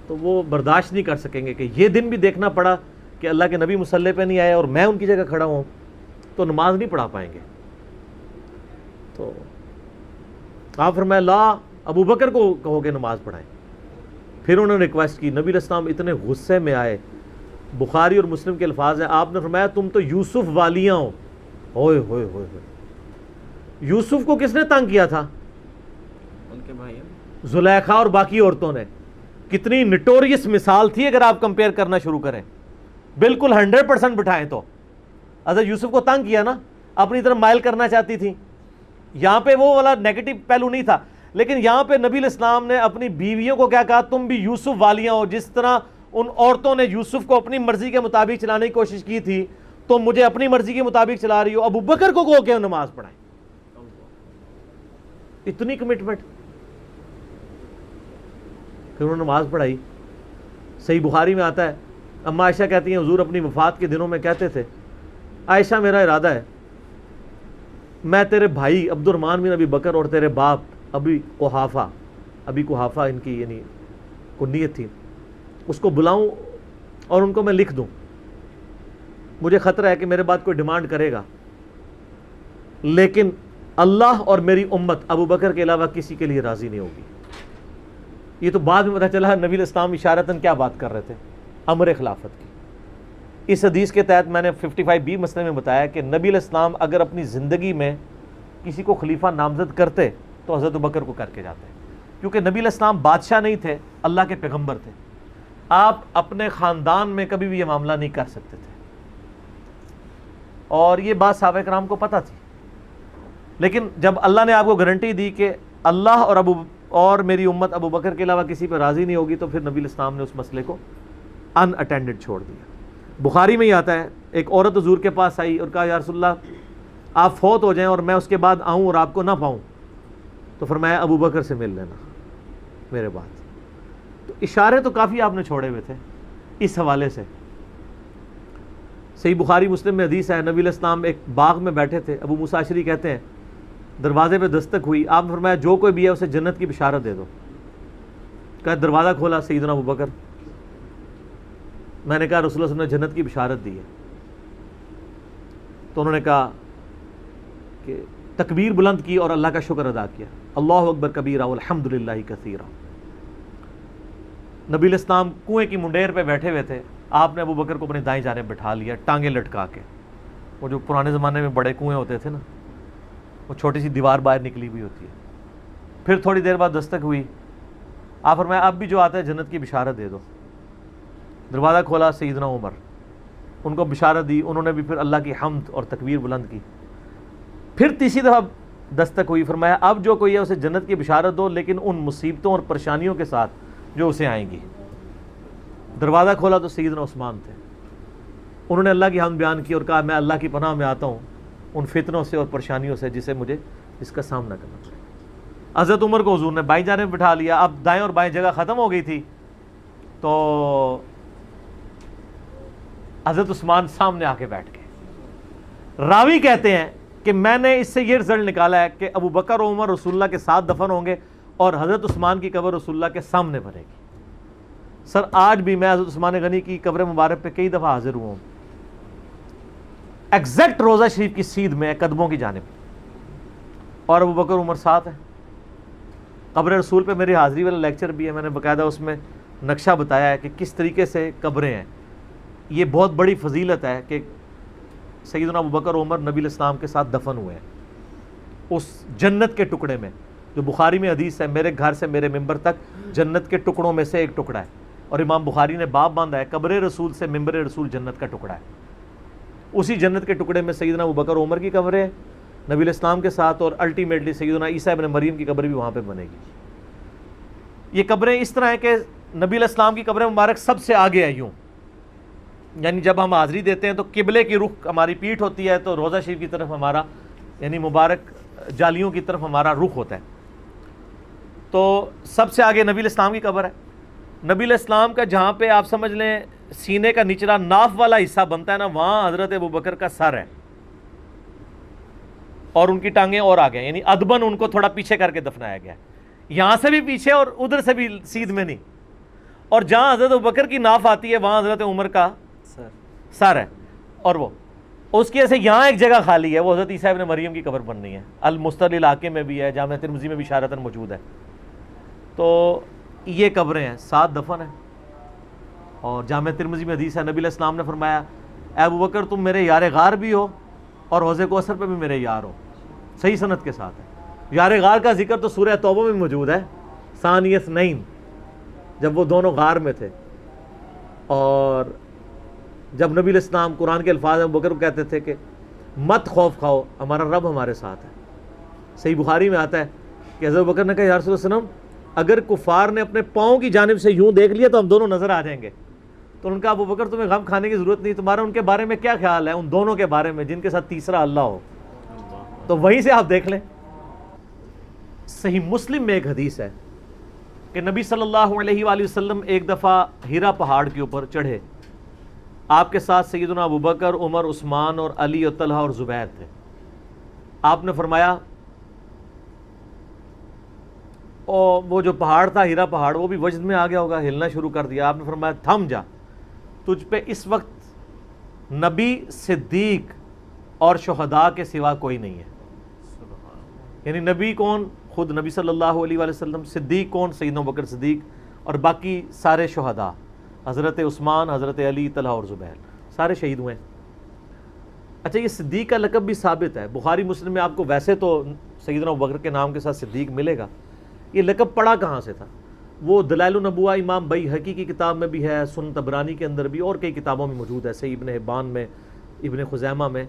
تو وہ برداشت نہیں کر سکیں گے کہ یہ دن بھی دیکھنا پڑا کہ اللہ کے نبی مصلی پہ نہیں آئے اور میں ان کی جگہ کھڑا ہوں، تو نماز نہیں پڑھا پائیں گے. تو آپ فرمایا لا، ابو بکر کو کہو کہ نماز پڑھائیں. پھر انہوں نے ریکویسٹ کی، نبی علیہ السلام اتنے غصے میں آئے. بخاری اور مسلم کے الفاظ ہیں، آپ نے فرمایا تم تو یوسف والیاں ہو. ہوئے ہوئے ہوئے ہوئے. یوسف کو کس نے تنگ کیا تھا؟ ان کے بھائی زلیخا اور باقی عورتوں نے. کتنی نٹوریس مثال تھی اگر آپ کمپیئر کرنا شروع کریں. بالکل 100% بٹھائیں تو حضرت یوسف کو تنگ کیا نا، اپنی طرف مائل کرنا چاہتی تھی. یہاں پہ وہ والا نیگیٹو پہلو نہیں تھا، لیکن یہاں پہ نبی علیہ السلام نے اپنی بیویوں کو کیا کہا، تم بھی یوسف والیاں ہو. جس طرح ان عورتوں نے یوسف کو اپنی مرضی کے مطابق چلانے کی کوشش کی تھی، تم مجھے اپنی مرضی کے مطابق چلا رہی ہو. ابو بکر کو کہو کہ نماز پڑھائیں. اتنی کمٹمنٹ. پھر انہوں نے نماز پڑھائی. صحیح بخاری میں آتا ہے، اما عائشہ کہتی ہیں حضور اپنی وفات کے دنوں میں کہتے تھے، عائشہ میرا ارادہ ہے میں تیرے بھائی عبد الرحمن بن ابی بکر اور تیرے باپ ابی قحافہ ان کی یعنی کنیت تھی، اس کو بلاؤں اور ان کو میں لکھ دوں. مجھے خطرہ ہے کہ میرے بعد کوئی ڈیمانڈ کرے گا، لیکن اللہ اور میری امت ابو بکر کے علاوہ کسی کے لیے راضی نہیں ہوگی. یہ تو بعد میں پتہ چلا نبی علیہ السلام اشارتاً کیا بات کر رہے تھے، امر خلافت کی. اس حدیث کے تحت میں نے 55B مسئلے میں بتایا کہ نبی علیہ السلام اگر اپنی زندگی میں کسی کو خلیفہ نامزد کرتے تو حضرت بکر کو کر کے جاتے، کیونکہ نبی علیہ السلام بادشاہ نہیں تھے، اللہ کے پیغمبر تھے. آپ اپنے خاندان میں کبھی بھی یہ معاملہ نہیں کر سکتے تھے، اور یہ بات صحابہ کرام کو پتہ تھی. لیکن جب اللہ نے آپ کو گارنٹی دی کہ اللہ اور میری امت ابو بکر کے علاوہ کسی پہ راضی نہیں ہوگی، تو پھر نبی علیہ السلام نے اس مسئلے کو ان اٹینڈڈ چھوڑ دیا. بخاری میں ہی آتا ہے، ایک عورت حضور کے پاس آئی اور کہا یا رسول اللہ آپ فوت ہو جائیں اور میں اس کے بعد آؤں اور آپ کو نہ پاؤں، تو فرمایا ابو بکر سے مل لینا میرے بعد. تو اشارے تو کافی آپ نے چھوڑے ہوئے تھے اس حوالے سے. صحیح بخاری مسلم میں حدیث ہے، نبی علیہ السلام ایک باغ میں بیٹھے تھے، ابو موسیٰ اشعری کہتے ہیں دروازے پہ دستک ہوئی، آپ نے فرمایا جو کوئی بھی ہے اسے جنت کی بشارت دے دو. کہا دروازہ کھولا سیدنا ابو بکر. میں نے کہا رسول اللہ صلی اللہ علیہ وسلم نے جنت کی بشارت دی ہے. تو انہوں نے کہا کہ تکبیر بلند کی اور اللہ کا شکر ادا کیا، اللہ اکبر کبیرہ والحمدللہ کثیرہ. نبی علیہ السلام کنویں کی منڈیر پہ بیٹھے ہوئے تھے، آپ نے ابو بکر کو اپنی دائیں جانب بٹھا لیا ٹانگیں لٹکا کے. وہ جو پرانے زمانے میں بڑے کنویں ہوتے تھے نا، وہ چھوٹی سی دیوار باہر نکلی ہوئی ہوتی ہے. پھر تھوڑی دیر بعد دستک ہوئی، آپ فرمایا اب بھی جو آتا ہے جنت کی بشارت دے دو. دروازہ کھولا سیدنا عمر، ان کو بشارت دی. انہوں نے بھی پھر اللہ کی حمد اور تکبیر بلند کی. پھر تیسری دفعہ دستک ہوئی، فرمایا اب جو کوئی ہے اسے جنت کی بشارت دو، لیکن ان مصیبتوں اور پریشانیوں کے ساتھ جو اسے آئیں گی. دروازہ کھولا تو سیدنا عثمان تھے. انہوں نے اللہ کی حمد بیان کی اور کہا میں اللہ کی پناہ میں آتا ہوں ان فتنوں سے اور پریشانیوں سے جس کا سامنا کرنا پڑے. حضرت عمر کو حضور نے بائیں جانب بٹھا لیا. اب دائیں اور بائیں جگہ ختم ہو گئی تھی، تو حضرت عثمان سامنے آ کے بیٹھ گئے. راوی کہتے ہیں کہ میں نے اس سے یہ رزلٹ نکالا ہے کہ ابو بکر و عمر رسول اللہ کے ساتھ دفن ہوں گے اور حضرت عثمان کی قبر رسول اللہ کے سامنے بنے گی. سر آج بھی میں حضرت عثمان غنی کی قبر مبارک پہ کئی دفعہ حاضر ہوا ہوں، ایگزیکٹ روضہ شریف کی سیدھ میں قدموں کی جانب، اور ابو بکر عمر ساتھ ہیں. قبر رسول پہ میری حاضری والا لیکچر بھی ہے، میں نے باقاعدہ اس میں نقشہ بتایا ہے کہ کس طریقے سے قبریں ہیں. یہ بہت بڑی فضیلت ہے کہ سیدنا ابو بکر عمر نبی علیہ السلام کے ساتھ دفن ہوئے ہیں اس جنت کے ٹکڑے میں، جو بخاری میں حدیث ہے میرے گھر سے میرے ممبر تک جنت کے ٹکڑوں میں سے ایک ٹکڑا ہے. اور امام بخاری نے باب باندھا ہے قبر رسول سے ممبر رسول جنت کا ٹکڑا ہے. اسی جنت کے ٹکڑے میں سیدنا ابو بکر عمر کی قبر ہے نبی علیہ السلام کے ساتھ، اور الٹیمیٹلی سیدنا عیسیٰ ابن مریم کی قبر بھی وہاں پہ بنے گی۔ یہ قبریں اس طرح ہیں کہ نبی علیہ السلام کی قبر مبارک سب سے آگے ہے یوں، یعنی جب ہم حاضری دیتے ہیں تو قبلے کی رخ ہماری پیٹھ ہوتی ہے، تو روضہ شریف کی طرف ہمارا یعنی مبارک جالیوں کی طرف ہمارا رخ ہوتا ہے، تو سب سے آگے نبی علیہ السلام کی قبر ہے۔ نبی علیہ السلام کا جہاں پہ آپ سمجھ لیں سینے کا نچلا ناف والا حصہ بنتا ہے نا، وہاں حضرت ابوبکر کا سر ہے اور ان کی ٹانگیں اور آگے ہیں، یعنی ادبن ان کو تھوڑا پیچھے کر کے دفنایا گیا ہے، یہاں سے بھی پیچھے اور ادھر سے بھی سیدھ میں نہیں، اور جہاں حضرت ابوبکر کی ناف آتی ہے وہاں حضرت عمر کا سر ہے، اور وہ اس کی ایسے یہاں ایک جگہ خالی ہے، وہ حضرت عیسیٰ ابن مریم کی قبر بننی ہے، المستر علاقے میں بھی ہے، جامعہ ترمذی میں بھی اشارتاً موجود ہے۔ تو یہ قبریں ہیں، 7 دفن ہیں، اور جامعہ ترمذی میں حدیث ہے، نبی علیہ السلام نے فرمایا اے ابوبکر تم میرے یار غار بھی ہو اور حوض کوثر پہ بھی میرے یار ہو، صحیح سند کے ساتھ ہے۔ یار غار کا ذکر تو سورہ توبہ میں موجود ہے، ثانی اثنین، جب وہ دونوں غار میں تھے، اور جب نبی علیہ السلام قرآن کے الفاظ ابوبکر کو کہتے تھے کہ مت خوف کھاؤ، ہمارا رب ہمارے ساتھ ہے۔ صحیح بخاری میں آتا ہے کہ حضرت ابوبکر نے کہا یا رسول اللہ صلی اللہ علیہ وسلم اگر کفار نے اپنے پاؤں کی جانب سے یوں دیکھ لیا تو ہم دونوں نظر آ جائیں گے۔ تو ان کا ابوبکر تمہیں غم کھانے کی ضرورت نہیں، تمہارا ان کے بارے میں کیا خیال ہے، ان دونوں کے بارے میں جن کے ساتھ تیسرا اللہ ہو، تو وہیں سے آپ دیکھ لیں۔ صحیح مسلم میں ایک حدیث ہے کہ نبی صلی اللہ علیہ وآلہ وسلم ایک دفعہ ہیرا پہاڑ کے اوپر چڑھے، آپ کے ساتھ سیدنا ابوبکر، عمر، عثمان اور علی اور طلحہ اور زبیر تھے۔ آپ نے فرمایا، اور وہ جو پہاڑ تھا ہیرا پہاڑ وہ بھی وجد میں آ گیا ہوگا، ہلنا شروع کر دیا۔ آپ نے فرمایا تھم جا، تجھ پہ اس وقت نبی، صدیق اور شہداء کے سوا کوئی نہیں ہے۔ یعنی نبی کون؟ خود نبی صلی اللہ علیہ وآلہ وسلم، صدیق کون؟ سیدنا ابوبکر صدیق، اور باقی سارے شہداء، حضرت عثمان، حضرت علی، طلحہ اور زبیر، سارے شہید ہوئے۔ اچھا، یہ صدیق کا لقب بھی ثابت ہے، بخاری مسلم میں آپ کو ویسے تو سیدنا ابوبکر کے نام کے ساتھ صدیق ملے گا، یہ لقب پڑا کہاں سے تھا؟ وہ دلائل النبوہ امام بیہقی کی کتاب میں بھی ہے، سنن طبرانی کے اندر بھی، اور کئی کتابوں میں موجود ہے، صحیح ابن حبان میں، ابن خزیمہ میں،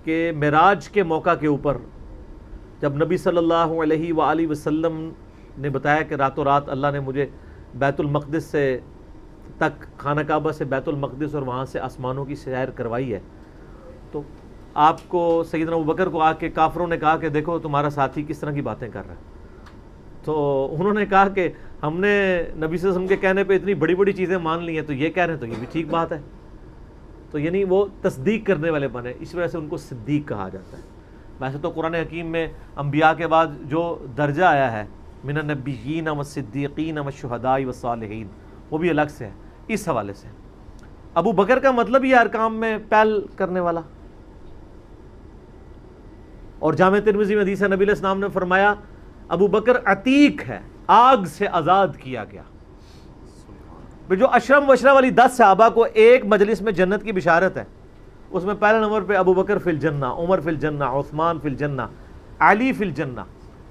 کہ معراج کے موقع کے اوپر جب نبی صلی اللہ علیہ وآلہ وسلم نے بتایا کہ راتوں رات اللہ نے مجھے بیت المقدس سے تک، خانہ کعبہ سے بیت المقدس اور وہاں سے آسمانوں کی سیر کروائی ہے، تو آپ کو سیدنا ابوبکر کو آ کے کافروں نے کہا کہ دیکھو تمہارا ساتھی کس طرح کی باتیں کر رہا ہے، تو انہوں نے کہا کہ ہم نے نبی صلی اللہ علیہ وسلم کے کہنے پہ اتنی بڑی بڑی چیزیں مان لی ہیں، تو یہ کہہ رہے ہیں تو یہ بھی ٹھیک بات ہے، تو یعنی وہ تصدیق کرنے والے بنے، اس وجہ سے ان کو صدیق کہا جاتا ہے۔ ویسے تو قرآن حکیم میں انبیاء کے بعد جو درجہ آیا ہے من النبیین والصدیقین والشہداء والصالحین، وہ بھی الگ سے ہے اس حوالے سے۔ ابو بکر کا مطلب یہ ارکام میں پہل کرنے والا، اور جامع ترمذی میں حدیث ہے نبی علیہ السلام نے فرمایا ابو بکر عتیق ہے، آگ سے آزاد کیا گیا۔ جو اشرم وشرم والی 10 صحابہ کو ایک مجلس میں جنت کی بشارت ہے، اس میں پہلے نمبر پہ ابو بکر فی الجنہ، عمر فی الجنہ، عثمان فی الجنہ، علی فی الجنہ،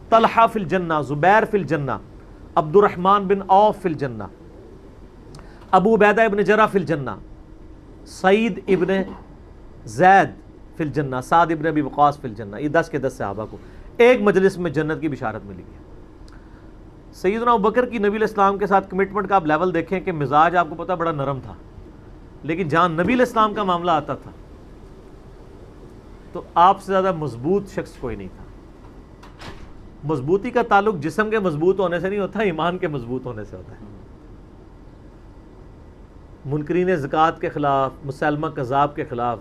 طلحہ فی الجنہ، زبیر فی الجنہ، عبد الرحمن بن عوف فی الجنہ، ابو عبیدہ ابن جرح فی الجنہ، سعید ابن زید فی الجنہ، سعد ابن ابی وقاص فی الجنہ۔ یہ 10 کے 10 صحابہ کو ایک مجلس میں جنت کی بشارت ملی ہے۔ سیدنا ابوبکر کی نبی علیہ السلام کے ساتھ کمٹمنٹ کا آپ لیول دیکھیں کہ مزاج آپ کو پتہ بڑا نرم تھا، لیکن جہاں نبی علیہ السلام کا معاملہ آتا تھا تو آپ سے زیادہ مضبوط شخص کوئی نہیں تھا۔ مضبوطی کا تعلق جسم کے مضبوط ہونے سے نہیں ہوتا، ایمان کے مضبوط ہونے سے ہوتا ہے۔ منکرین زکوٰۃ کے خلاف، مسلمہ کذاب کے خلاف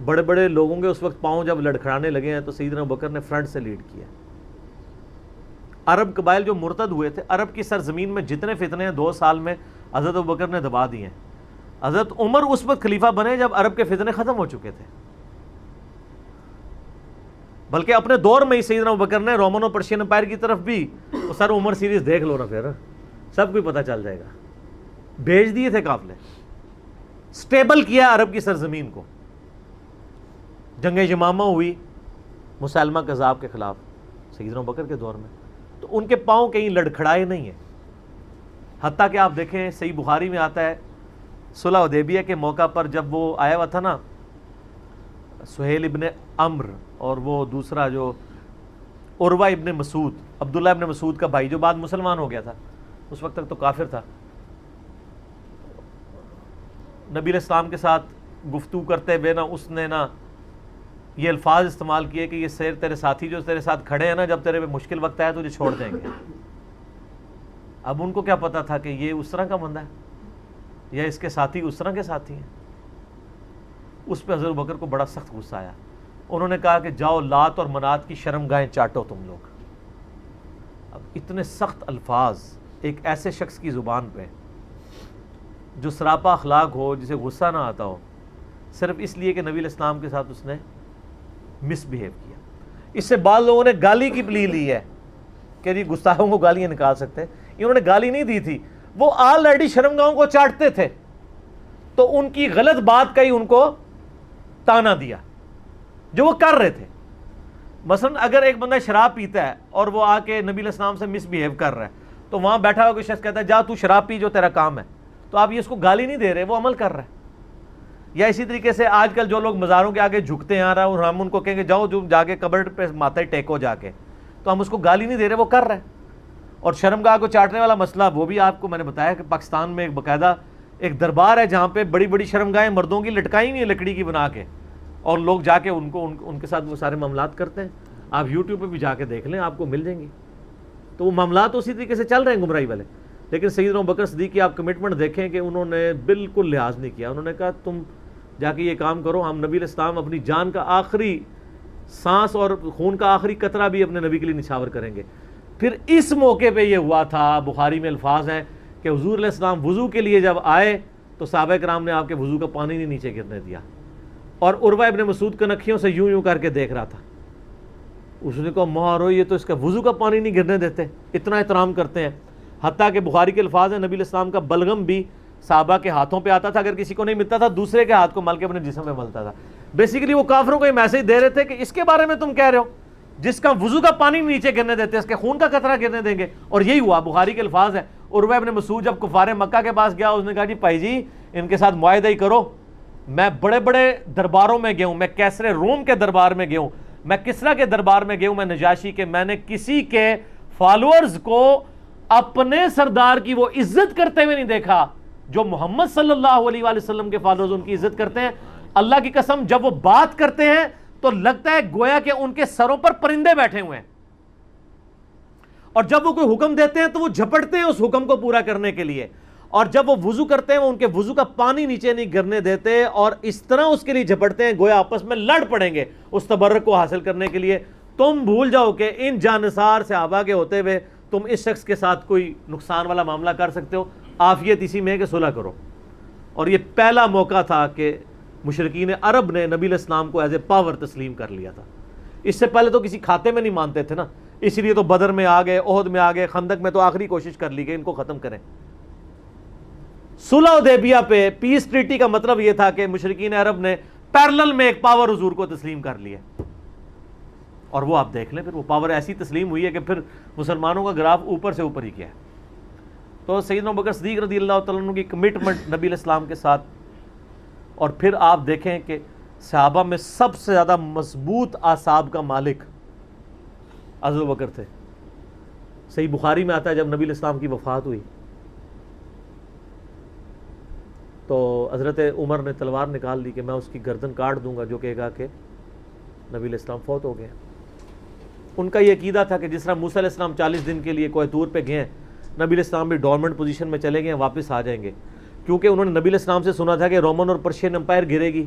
بڑے بڑے لوگوں کے اس وقت پاؤں جب لڑکھڑانے لگے ہیں تو سیدنا ابوبکر نے فرنٹ سے لیڈ کیا۔ عرب قبائل جو مرتد ہوئے تھے، عرب کی سرزمین میں جتنے فتنے ہیں 2 سال میں حضرت ابوبکر نے دبا دیے ہیں۔ حضرت عمر اس وقت خلیفہ بنے جب عرب کے فتنے ختم ہو چکے تھے، بلکہ اپنے دور میں ہی سیدنا ابوبکر نے رومن اور پرشین امپائر کی طرف بھی سر عمر سیریز دیکھ لو نا، پھر سب کوئی پتہ چل جائے گا، بھیج دیے تھے قافلے، سٹیبل کیا عرب کی سرزمین کو۔ جنگ یمامہ ہوئی مسلمہ کذاب کے خلاف سیدنا ابوبکر کے دور میں، تو ان کے پاؤں کہیں لڑکھڑائے نہیں ہیں۔ حتیٰ کہ آپ دیکھیں صحیح بخاری میں آتا ہے صلح حدیبیہ کے موقع پر جب وہ آیا ہوا تھا نا سہیل ابن عمر اور وہ دوسرا جو عروہ ابن مسعود، عبداللہ ابن مسعود کا بھائی جو بعد مسلمان ہو گیا تھا، اس وقت تک تو کافر تھا، نبی علیہ السلام کے ساتھ گفتگو کرتے ہوئے نا اس نے نا یہ الفاظ استعمال کیے کہ یہ تیرے ساتھی جو تیرے ساتھ کھڑے ہیں نا، جب تیرے پہ مشکل وقت آیا تو تجھے چھوڑ دیں گے۔ اب ان کو کیا پتا تھا کہ یہ اس طرح کا بندہ ہے یا اس کے ساتھی اس طرح کے ساتھی ہیں۔ اس پہ حضرت بکر کو بڑا سخت غصہ آیا، انہوں نے کہا کہ جاؤ لات اور منات کی شرمگاہیں چاٹو تم لوگ۔ اب اتنے سخت الفاظ ایک ایسے شخص کی زبان پہ جو سراپا اخلاق ہو، جسے غصہ نہ آتا ہو، صرف اس لیے کہ نبی علیہ السلام کے ساتھ اس نے مس بہیو کیا۔ اس سے بعض لوگوں نے گالی کی پلی لی ہے کہ جی گستاخوں کو گالیاں نکال سکتے ہیں، انہوں نے گالی نہیں دی تھی، وہ آلریڈی شرمگاہوں کو چاٹتے تھے، تو ان کی غلط بات کا ہی ان کو تانا دیا جو وہ کر رہے تھے۔ مثلا اگر ایک بندہ شراب پیتا ہے اور وہ آ کے نبی علیہ السلام سے مس بہیو کر رہا ہے، تو وہاں بیٹھا ہوا کوئی شخص کہتا ہے جا تو شراب پی جو تیرا کام ہے، تو آپ یہ اس کو گالی نہیں دے رہے، وہ عمل کر رہا ہے۔ یا اسی طریقے سے آج کل جو لوگ مزاروں کے آگے جھکتے ہیں اور ہم ان کو کہیں گے جاؤ جو جا کے قبر پہ ماتھا ٹیکو جا کے، تو ہم اس کو گالی نہیں دے رہے، وہ کر رہے ہیں۔ اور شرمگاہ کو چاٹنے والا مسئلہ وہ بھی آپ کو میں نے بتایا کہ پاکستان میں ایک باقاعدہ ایک دربار ہے جہاں پہ بڑی بڑی شرمگاہیں مردوں کی لٹکائی ہوئی ہیں لکڑی کی بنا کے، اور لوگ جا کے ان کے ساتھ وہ سارے معاملات کرتے ہیں۔ آپ یوٹیوب پہ بھی جا کے دیکھ لیں، آپ کو مل جائیں گی۔ تو وہ معاملات اسی طریقے سے چل رہے ہیں گمراہی والے۔ لیکن سیدنا ابوبکر صدیق کی آپ کمٹمنٹ دیکھیں کہ انہوں نے بالکل لحاظ نہیں کیا، انہوں نے کہا تم جا کے یہ کام کرو، ہم نبی علیہ السلام اپنی جان کا آخری سانس اور خون کا آخری قطرہ بھی اپنے نبی کے لیے نچھاور کریں گے۔ پھر اس موقع پہ یہ ہوا تھا، بخاری میں الفاظ ہیں کہ حضور علیہ السلام وضو کے لیے جب آئے تو صحابہ کرام نے آپ کے وضو کا پانی نہیں نیچے گرنے دیا، اور عروہ ابن مسعود کنکھیوں سے یوں یوں کر کے دیکھ رہا تھا۔ اس نے کہا مارو یہ تو اس کا وضو کا پانی نہیں گرنے دیتے، اتنا احترام کرتے ہیں۔ حتیٰ کہ بخاری کے الفاظ ہیں نبی علیہ السلام کا بلغم بھی صحابہ کے ہاتھوں پہ آتا تھا، اگر کسی کو نہیں ملتا تھا دوسرے کے ہاتھ کو مل کے اپنے جسم میں ملتا تھا۔ بیسیکلی وہ کافروں کو یہ میسج دے رہے تھے کہ اس کے بارے میں تم کہہ رہے ہو جس کا وضو کا پانی نیچے گرنے دیتے اس کے خون کا قطرہ گرنے دیں گے، اور یہی ہوا۔ بخاری کے الفاظ ہیں عروہ ابن مسعود جب کفار مکہ کے پاس گیا، اس نے کہا جی بھائی جی ان کے ساتھ معاہدہ ہی کرو، میں بڑے بڑے درباروں میں گیا ہوں، میں کیسر روم کے دربار میں گیا ہوں، میں کسریٰ کے دربار میں گیا ہوں، میں نجاشی کے، میں نے کسی کے فالوورز کو اپنے سردار کی وہ عزت کرتے ہوئے نہیں دیکھا جو محمد صلی اللہ علیہ وآلہ وسلم کے فالوورز ان کی عزت کرتے ہیں۔ اللہ کی قسم جب وہ بات کرتے ہیں تو لگتا ہے گویا کہ ان کے سروں پر پرندے بیٹھے ہوئے ہیں، اور جب وہ کوئی حکم دیتے ہیں تو وہ جھپٹتے ہیں اس حکم کو پورا کرنے کے لیے، اور جب وہ وضو کرتے ہیں وہ ان کے وضو کا پانی نیچے نہیں گرنے دیتے، اور اس طرح اس کے لیے جھپٹتے ہیں گویا آپس میں لڑ پڑیں گے اس تبرک کو حاصل کرنے کے لیے۔ تم بھول جاؤ کہ ان جانثار صحابہ کے ہوتے ہوئے تم اس شخص کے ساتھ کوئی نقصان والا معاملہ کر سکتے ہو، عافیت اسی میں کہ صلح کرو۔ اور یہ پہلا موقع تھا کہ مشرکین عرب نے نبی علیہ السلام کو ایز اے پاور تسلیم کر لیا تھا۔ اس سے پہلے تو کسی کھاتے میں نہیں مانتے تھے نا، اس لیے تو بدر میں آ گئے، احد میں آ گئے، خندق میں تو آخری کوشش کر لی کہ ان کو ختم کریں۔ صلح حدیبیہ پہ پیس ٹریٹی کا مطلب یہ تھا کہ مشرکین عرب نے پیرلل میں ایک پاور حضور کو تسلیم کر لیا، اور وہ آپ دیکھ لیں پھر وہ پاور ایسی تسلیم ہوئی ہے کہ پھر مسلمانوں کا گراف اوپر سے اوپر ہی کیا ہے۔ تو سیدنا ابوبکر صدیق رضی اللہ تعالیٰ عنہ کی کمٹمنٹ نبی علیہ السلام کے ساتھ، اور پھر آپ دیکھیں کہ صحابہ میں سب سے زیادہ مضبوط اعصاب کا مالک حضرت ابوبکر تھے۔ صحیح بخاری میں آتا ہے جب نبی علیہ السلام کی وفات ہوئی تو حضرت عمر نے تلوار نکال لی کہ میں اس کی گردن کاٹ دوں گا جو کہے گا کہ نبی علیہ السلام فوت ہو گئے۔ ان کا یہ عقیدہ تھا کہ جس طرح موسیٰ علیہ السلام 40 دن کے لیے کوہ طور پہ گئے ہیں، نبی علیہ السلام بھی ڈورمنٹ پوزیشن میں چلے گئے، واپس آ جائیں گے، کیونکہ انہوں نے نبی علیہ السلام سے سنا تھا کہ رومن اور پرشین امپائر گرے گی،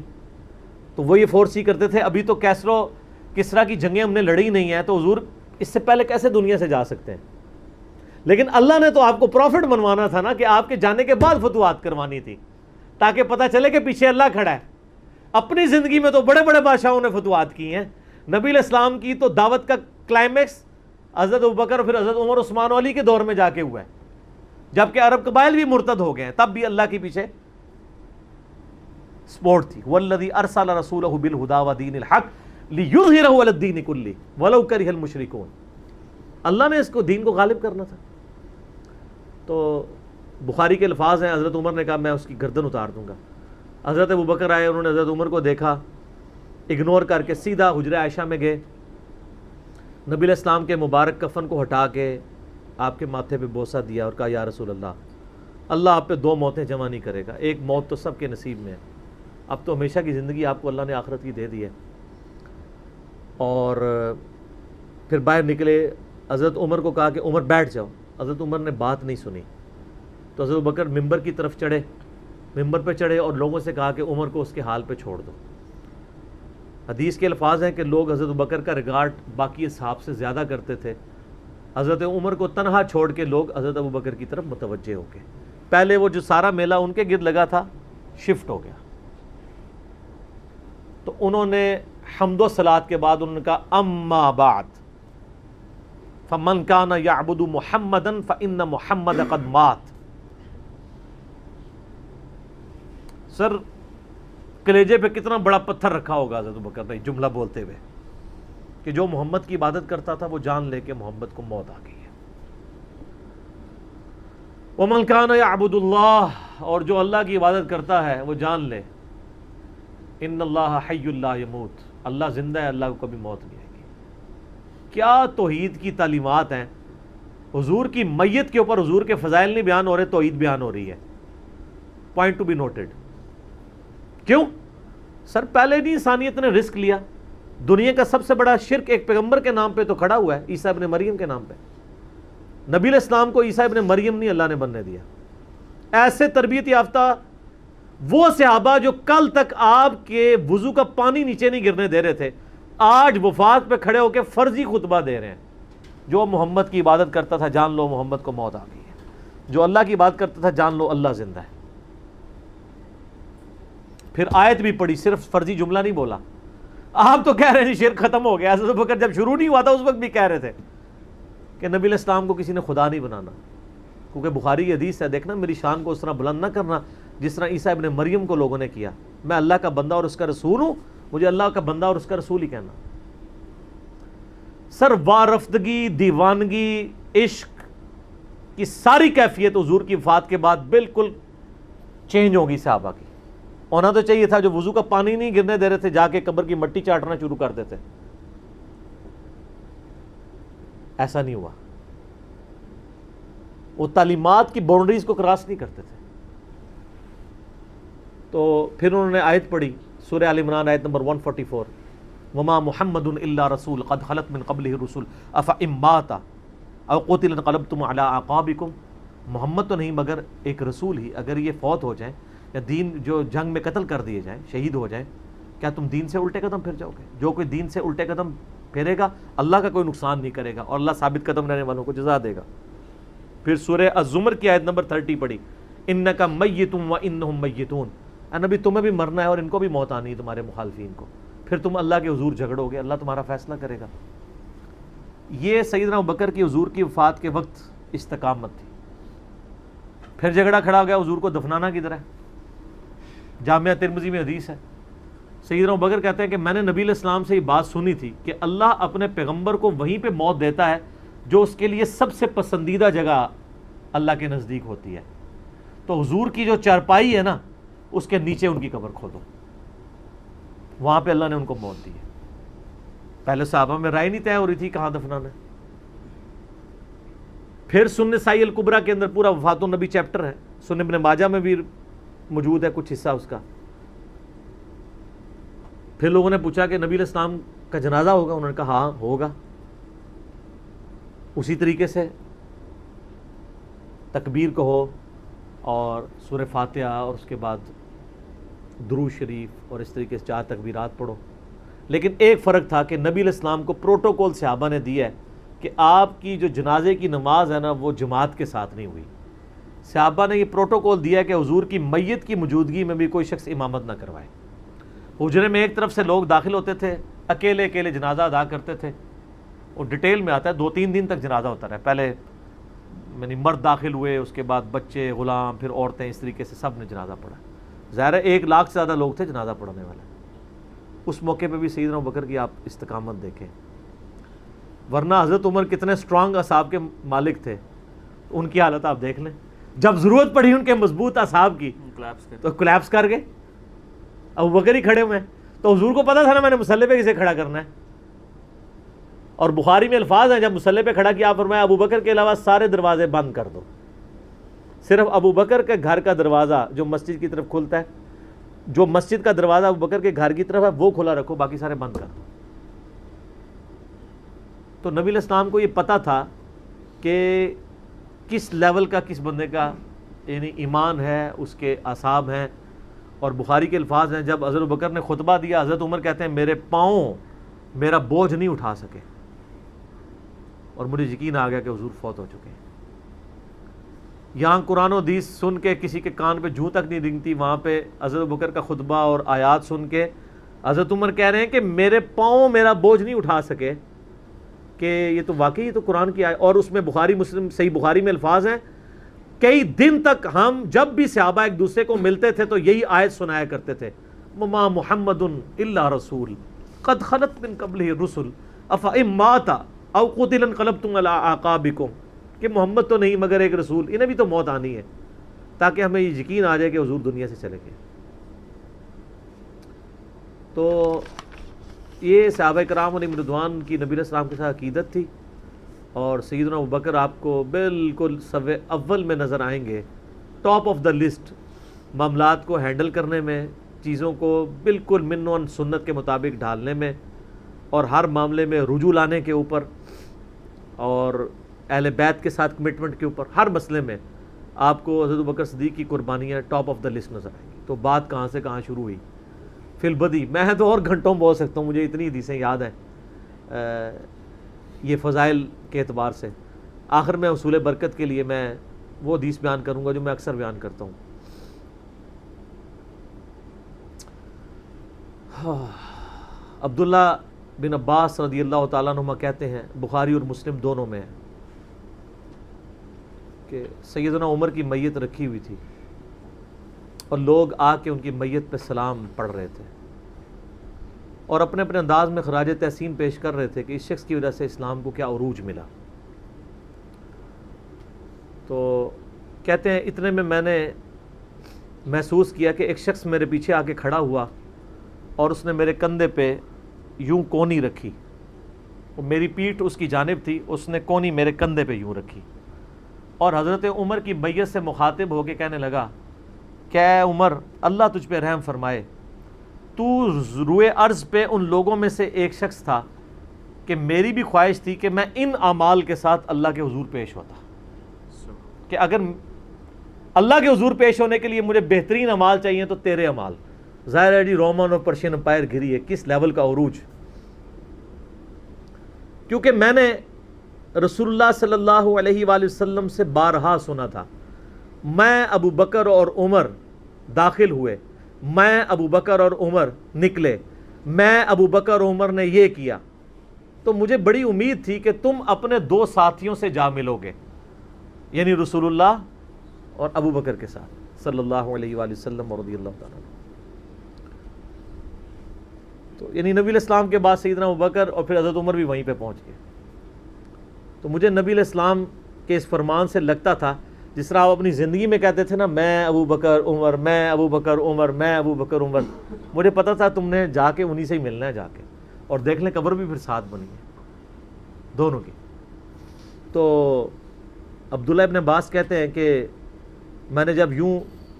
تو وہ یہ فورس ہی کرتے تھے ابھی تو کیسرو کسریٰ کی جنگیں ہم نے لڑی نہیں ہیں، تو حضور اس سے پہلے کیسے دنیا سے جا سکتے ہیں؟ لیکن اللہ نے تو آپ کو پروفٹ بنوانا تھا نا، کہ آپ کے جانے کے بعد فتوحات کروانی تھی تاکہ پتہ چلے کہ پیچھے اللہ کھڑا ہے۔ اپنی زندگی میں تو بڑے بڑے بادشاہوں نے فتوحات کی ہیں، نبی علیہ السلام کی تو دعوت کا کلائمیکس حضرت ابوبکر اور پھر حضرت عمر عثمان و علی کے دور میں جا کے ہوا ہے، جبکہ عرب قبائل بھی مرتد ہو گئے ہیں، تب بھی اللہ کے پیچھے سپورٹ تھی۔ والذی ارسل رسولہ بالہدی ودین الحق لیظہرہ علی الدین کلہ ولو کرہ المشرکون، اللہ نے اس کو دین کو غالب کرنا تھا۔ تو بخاری کے الفاظ ہیں حضرت عمر نے کہا میں اس کی گردن اتار دوں گا۔ حضرت ابوبکر آئے، انہوں نے حضرت عمر کو دیکھا اگنور کر کے سیدھا حجرہ عائشہ میں گئے، نبی علیہ السلام کے مبارک کفن کو ہٹا کے آپ کے ماتھے پہ بوسہ دیا اور کہا یا رسول اللہ آپ پہ 2 موتیں جمع نہیں کرے گا، ایک موت تو سب کے نصیب میں ہے، اب تو ہمیشہ کی زندگی آپ کو اللہ نے آخرت کی دے دی ہے۔ اور پھر باہر نکلے، حضرت عمر کو کہا کہ عمر بیٹھ جاؤ، حضرت عمر نے بات نہیں سنی، تو حضرت ابوبکر ممبر کی طرف چڑھے، ممبر پہ چڑھے اور لوگوں سے کہا کہ عمر کو اس کے حال پہ چھوڑ دو۔ حدیث کے الفاظ ہیں کہ لوگ حضرت ابوبکر کا ریگارڈ باقی اصحاب سے زیادہ کرتے تھے، حضرت عمر کو تنہا چھوڑ کے لوگ حضرت ابوبکر کی طرف متوجہ ہو گئے۔ پہلے وہ جو سارا میلہ ان کے گرد لگا تھا شفٹ ہو گیا، تو انہوں نے حمد و صلات کے بعد انہوں نے کہا اما بعد فمن کان یعبد محمدا فان محمد قد مات۔ سر کلیجے پہ کتنا بڑا پتھر رکھا ہوگا حضرت ابوبکر نے جملہ بولتے ہوئے کہ جو محمد کی عبادت کرتا تھا وہ جان لے کہ محمد کو موت آ گئی ہے۔ ومن کان یعبد اللہ، اور جو اللہ کی عبادت کرتا ہے وہ جان لے ان اللہ حی لا یموت، اللہ زندہ ہے، اللہ کو کبھی موت نہیں آئے گی۔ کیا توحید کی تعلیمات ہیں، حضور کی میت کے اوپر حضور کے فضائل نہیں بیان ہو رہے، توحید بیان ہو رہی ہے۔ Point to be noted. کیوں؟ سر پہلے نہیں انسانیت نے رسک لیا، دنیا کا سب سے بڑا شرک ایک پیغمبر کے نام پہ تو کھڑا ہوا ہے، عیسیٰ ابن مریم کے نام پہ۔ نبی علیہ السلام کو عیسیٰ ابن مریم نہیں اللہ نے بننے دیا۔ ایسے تربیت یافتہ وہ صحابہ جو کل تک آپ کے وضو کا پانی نیچے نہیں گرنے دے رہے تھے، آج وفات پہ کھڑے ہو کے فرضی خطبہ دے رہے ہیں۔ جو محمد کی عبادت کرتا تھا جان لو محمد کو موت آ گئی ہے، جو اللہ کی عبادت کرتا تھا جان لو اللہ زندہ ہے۔ پھر آیت بھی پڑھی، صرف فرضی جملہ نہیں بولا۔ آپ تو کہہ رہے ہیں شرک ختم ہو گیا، حضرت ابوبکر جب شروع نہیں ہوا تھا اس وقت بھی کہہ رہے تھے کہ نبی علیہ السلام کو کسی نے خدا نہیں بنانا، کیونکہ بخاری کی حدیث ہے، دیکھنا میری شان کو اس طرح بلند نہ کرنا جس طرح عیسیٰ ابن مریم کو لوگوں نے کیا، میں اللہ کا بندہ اور اس کا رسول ہوں، مجھے اللہ کا بندہ اور اس کا رسول ہی کہنا۔ سر وارفتگی، دیوانگی، عشق کی ساری کیفیت حضور کی وفات کے بعد بالکل چینج ہوگی صحابہ کی۔ ہونا تو چاہیے تھا جو وضو کا پانی نہیں گرنے دے رہے تھے جا کے قبر کی مٹی چاٹنا شروع کر دیتے، ایسا نہیں ہوا۔ وہ تعلیمات کی باؤنڈریز کو کراس نہیں کرتے تھے۔ تو پھر انہوں نے آیت پڑھی، سورہ آل عمران آیت نمبر 144، وما محمد الا رسول قد خلت من قبلہ الرسل افإن مات او قتل انقلبتم علی اعقابکم۔ محمد تو نہیں مگر ایک رسول ہی، اگر یہ فوت ہو جائیں یا دین جو جنگ میں قتل کر دیے جائیں، شہید ہو جائیں، کیا تم دین سے الٹے قدم پھر جاؤ گے؟ جو کوئی دین سے الٹے قدم پھیرے گا اللہ کا کوئی نقصان نہیں کرے گا اور اللہ ثابت قدم رہنے والوں کو جزا دے گا۔ پھر سورہ الزمر کی آیت نمبر 30 پڑھی، انک میت وانہم میتون، اے نبی تمہیں بھی مرنا ہے اور ان کو بھی موت آنی ہے، تمہارے مخالفین کو، پھر تم اللہ کے حضور جھگڑو گے، اللہ تمہارا فیصلہ کرے گا۔ یہ سیدنا ابوبکر کی حضور کی وفات کے وقت استقامت تھی۔ پھر جھگڑا کھڑا ہو گیا حضور کو دفنانا کدھر ہے؟ جامعہ ترمذی میں حدیث ہے، سیدنا ابوبکر کہتے ہیں کہ میں نے نبی علیہ السلام سے یہ بات سنی تھی کہ اللہ اپنے پیغمبر کو وہیں پہ موت دیتا ہے جو اس کے لیے سب سے پسندیدہ جگہ اللہ کے نزدیک ہوتی ہے، تو حضور کی جو چارپائی ہے نا اس کے نیچے ان کی قبر کھودو، وہاں پہ اللہ نے ان کو موت دی ہے۔ پہلے صحابہ میں رائے نہیں طے ہو رہی تھی کہاں دفنانا ہے۔ پھر سنن نسائی الکبریٰ کے اندر پورا وفات النبی چیپٹر ہے، سنن ابن ماجہ میں بھی موجود ہے کچھ حصہ اس کا۔ پھر لوگوں نے پوچھا کہ نبی علیہ السلام کا جنازہ ہوگا؟ انہوں نے کہا ہاں ہوگا۔ اسی طریقے سے تکبیر کہو اور سورہ فاتحہ اور اس کے بعد درود شریف اور اس طریقے سے 4 تکبیرات پڑھو۔ لیکن ایک فرق تھا کہ نبی علیہ السلام کو پروٹوکول صحابہ نے دیا ہے کہ آپ کی جو جنازے کی نماز ہے نا وہ جماعت کے ساتھ نہیں ہوئی۔ صحابہ نے یہ پروٹوکول دیا ہے کہ حضور کی میت کی موجودگی میں بھی کوئی شخص امامت نہ کروائے۔ حجرے میں ایک طرف سے لوگ داخل ہوتے تھے، اکیلے اکیلے جنازہ ادا کرتے تھے، اور ڈیٹیل میں آتا ہے 2-3 دن تک جنازہ ہوتا رہا۔ پہلے یعنی مرد داخل ہوئے، اس کے بعد بچے، غلام، پھر عورتیں، اس طریقے سے سب نے جنازہ پڑھا۔ ظاہر ہے 1 لاکھ سے زیادہ لوگ تھے جنازہ پڑھانے والے۔ اس موقع پہ بھی سیدنا ابوبکر کی آپ استقامت دیکھیں، ورنہ حضرت عمر کتنے سٹرانگ اصحاب کے مالک تھے، ان کی حالت آپ دیکھ لیں۔ جب ضرورت پڑی ان کے مضبوط اصحاب کی تو کولیپس کر گئے، ابوبکر ہی کھڑے ہوئے ہیں۔ تو حضور کو پتا تھا نا میں نے مصلی پہ کسے کھڑا کرنا ہے. اور بخاری میں الفاظ ہیں جب مصلی پہ کھڑا کیا فرمایا ابو بکر کے علاوہ سارے دروازے بند کر دو, صرف ابو بکر کے گھر کا دروازہ جو مسجد کی طرف کھلتا ہے, جو مسجد کا دروازہ ابو بکر کے گھر کی طرف ہے وہ کھلا رکھو, باقی سارے بند کر دو. تو نبی علیہ السلام کو یہ پتا تھا کہ کس لیول کا کس بندے کا یعنی ایمان ہے, اس کے اعصاب ہیں. اور بخاری کے الفاظ ہیں جب حضرت بکر نے خطبہ دیا, حضرت عمر کہتے ہیں میرے پاؤں میرا بوجھ نہیں اٹھا سکے, اور مجھے یقین آ گیا کہ حضور فوت ہو چکے ہیں. یہاں قرآن و حدیث سن کے کسی کے کان پہ جوں تک نہیں رنگتی, وہاں پہ حضرت بکر کا خطبہ اور آیات سن کے حضرت عمر کہہ رہے ہیں کہ میرے پاؤں میرا بوجھ نہیں اٹھا سکے, کہ یہ تو واقعی تو قرآن کی آیت. اور اس میں بخاری مسلم صحیح بخاری میں الفاظ ہیں کئی دن تک ہم جب بھی صحابہ ایک دوسرے کو ملتے تھے تو یہی آیت سنایا کرتے تھے, وما محمد الا رسول قد خلت من قبلہ الرسل افئن مات او قتل انقلبتم علی اعقابکم, کہ محمد تو نہیں مگر ایک رسول, انہیں بھی تو موت آنی ہے, تاکہ ہمیں یہ یقین آ جائے کہ حضور دنیا سے چلے گئے. تو یہ صحابہ کرام علیہم رضوان کی نبی علیہ السلام کے ساتھ عقیدت تھی. اور سیدنا ابوبکر آپ کو بالکل صف اول میں نظر آئیں گے, ٹاپ آف دا لسٹ, معاملات کو ہینڈل کرنے میں, چیزوں کو بالکل من و سنت کے مطابق ڈھالنے میں, اور ہر معاملے میں رجوع لانے کے اوپر, اور اہل بیت کے ساتھ کمٹمنٹ کے اوپر, ہر مسئلے میں آپ کو حضرت ابوبکر صدیق کی قربانیاں ٹاپ آف دا لسٹ نظر آئیں گی. تو بات کہاں سے کہاں شروع ہوئی, فی البدی. میں تو اور گھنٹوں بول سکتا ہوں, مجھے اتنی حدیثیں یاد ہیں یہ فضائل کے اعتبار سے. آخر میں حصول برکت کے لیے میں وہ حدیث بیان کروں گا جو میں اکثر بیان کرتا ہوں. عبداللہ بن عباس رضی اللہ تعالیٰ عنہما کہتے ہیں, بخاری اور مسلم دونوں میں ہے, کہ سیدنا عمر کی میت رکھی ہوئی تھی اور لوگ آ کے ان کی میت پہ سلام پڑھ رہے تھے, اور اپنے اپنے انداز میں خراج تحسین پیش کر رہے تھے کہ اس شخص کی وجہ سے اسلام کو کیا عروج ملا. تو کہتے ہیں اتنے میں نے محسوس کیا کہ ایک شخص میرے پیچھے آ کے کھڑا ہوا اور اس نے میرے کندھے پہ یوں کونی رکھی, میری پیٹھ اس کی جانب تھی, اس نے کونی میرے کندھے پہ یوں رکھی, اور حضرت عمر کی بیعت سے مخاطب ہو کے کہنے لگا کہ اے عمر اللہ تجھ پہ رحم فرمائے, تو روئے ارض پہ ان لوگوں میں سے ایک شخص تھا کہ میری بھی خواہش تھی کہ میں ان اعمال کے ساتھ اللہ کے حضور پیش ہوتا, کہ اگر اللہ کے حضور پیش ہونے کے لیے مجھے بہترین اعمال چاہیے تو تیرے اعمال. ظاہر ہے جی رومن اور پرشین امپائر گھری ہے, کس لیول کا عروج, کیونکہ میں نے رسول اللہ صلی اللہ علیہ وآلہ وسلم سے بارہا سنا تھا, میں ابو بکر اور عمر داخل ہوئے, میں ابو بکر اور عمر نکلے, میں ابو بکر اور عمر نے یہ کیا. تو مجھے بڑی امید تھی کہ تم اپنے دو ساتھیوں سے جا ملو گے, یعنی رسول اللہ اور ابو بکر کے ساتھ صلی اللہ علیہ وآلہ وسلم اور رضی اللہ تعالیٰ. تو یعنی نبی علیہ السلام کے بعد سیدنا ابو بکر اور پھر حضرت عمر بھی وہیں پہ پہنچ گئے. تو مجھے نبی علیہ السلام کے اس فرمان سے لگتا تھا جس طرح آپ اپنی زندگی میں کہتے تھے نا, میں ابو بکر عمر, میں ابو بکر عمر, میں ابو بکر عمر, مجھے پتا تھا تم نے جا کے انہی سے ہی ملنا ہے جا کے, اور دیکھ لیں قبر بھی پھر ساتھ بنی ہے دونوں کی. تو عبداللہ ابن عباس کہتے ہیں کہ میں نے جب یوں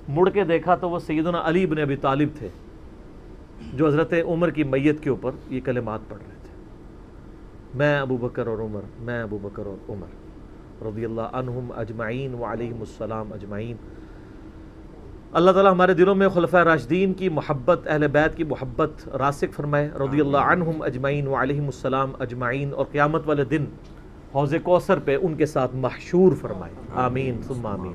مڑ کے دیکھا تو وہ سیدنا علی بن ابی طالب تھے جو حضرت عمر کی میت کے اوپر یہ کلمات پڑھ رہے تھے, میں ابو بکر اور عمر, میں ابو بکر اور عمر رضی اللہ عنہم اجمعین وعلیہم السلام اجمعین. اللہ تعالیٰ ہمارے دلوں میں خلفائے راشدین کی محبت, اہل بیت کی محبت راسخ فرمائے رضی اللہ عنہم اجمعین وعلیہم السلام اجمعین, اور قیامت والے دن حوض کوثر پہ ان کے ساتھ محشور فرمائے, آمین ثم آمین.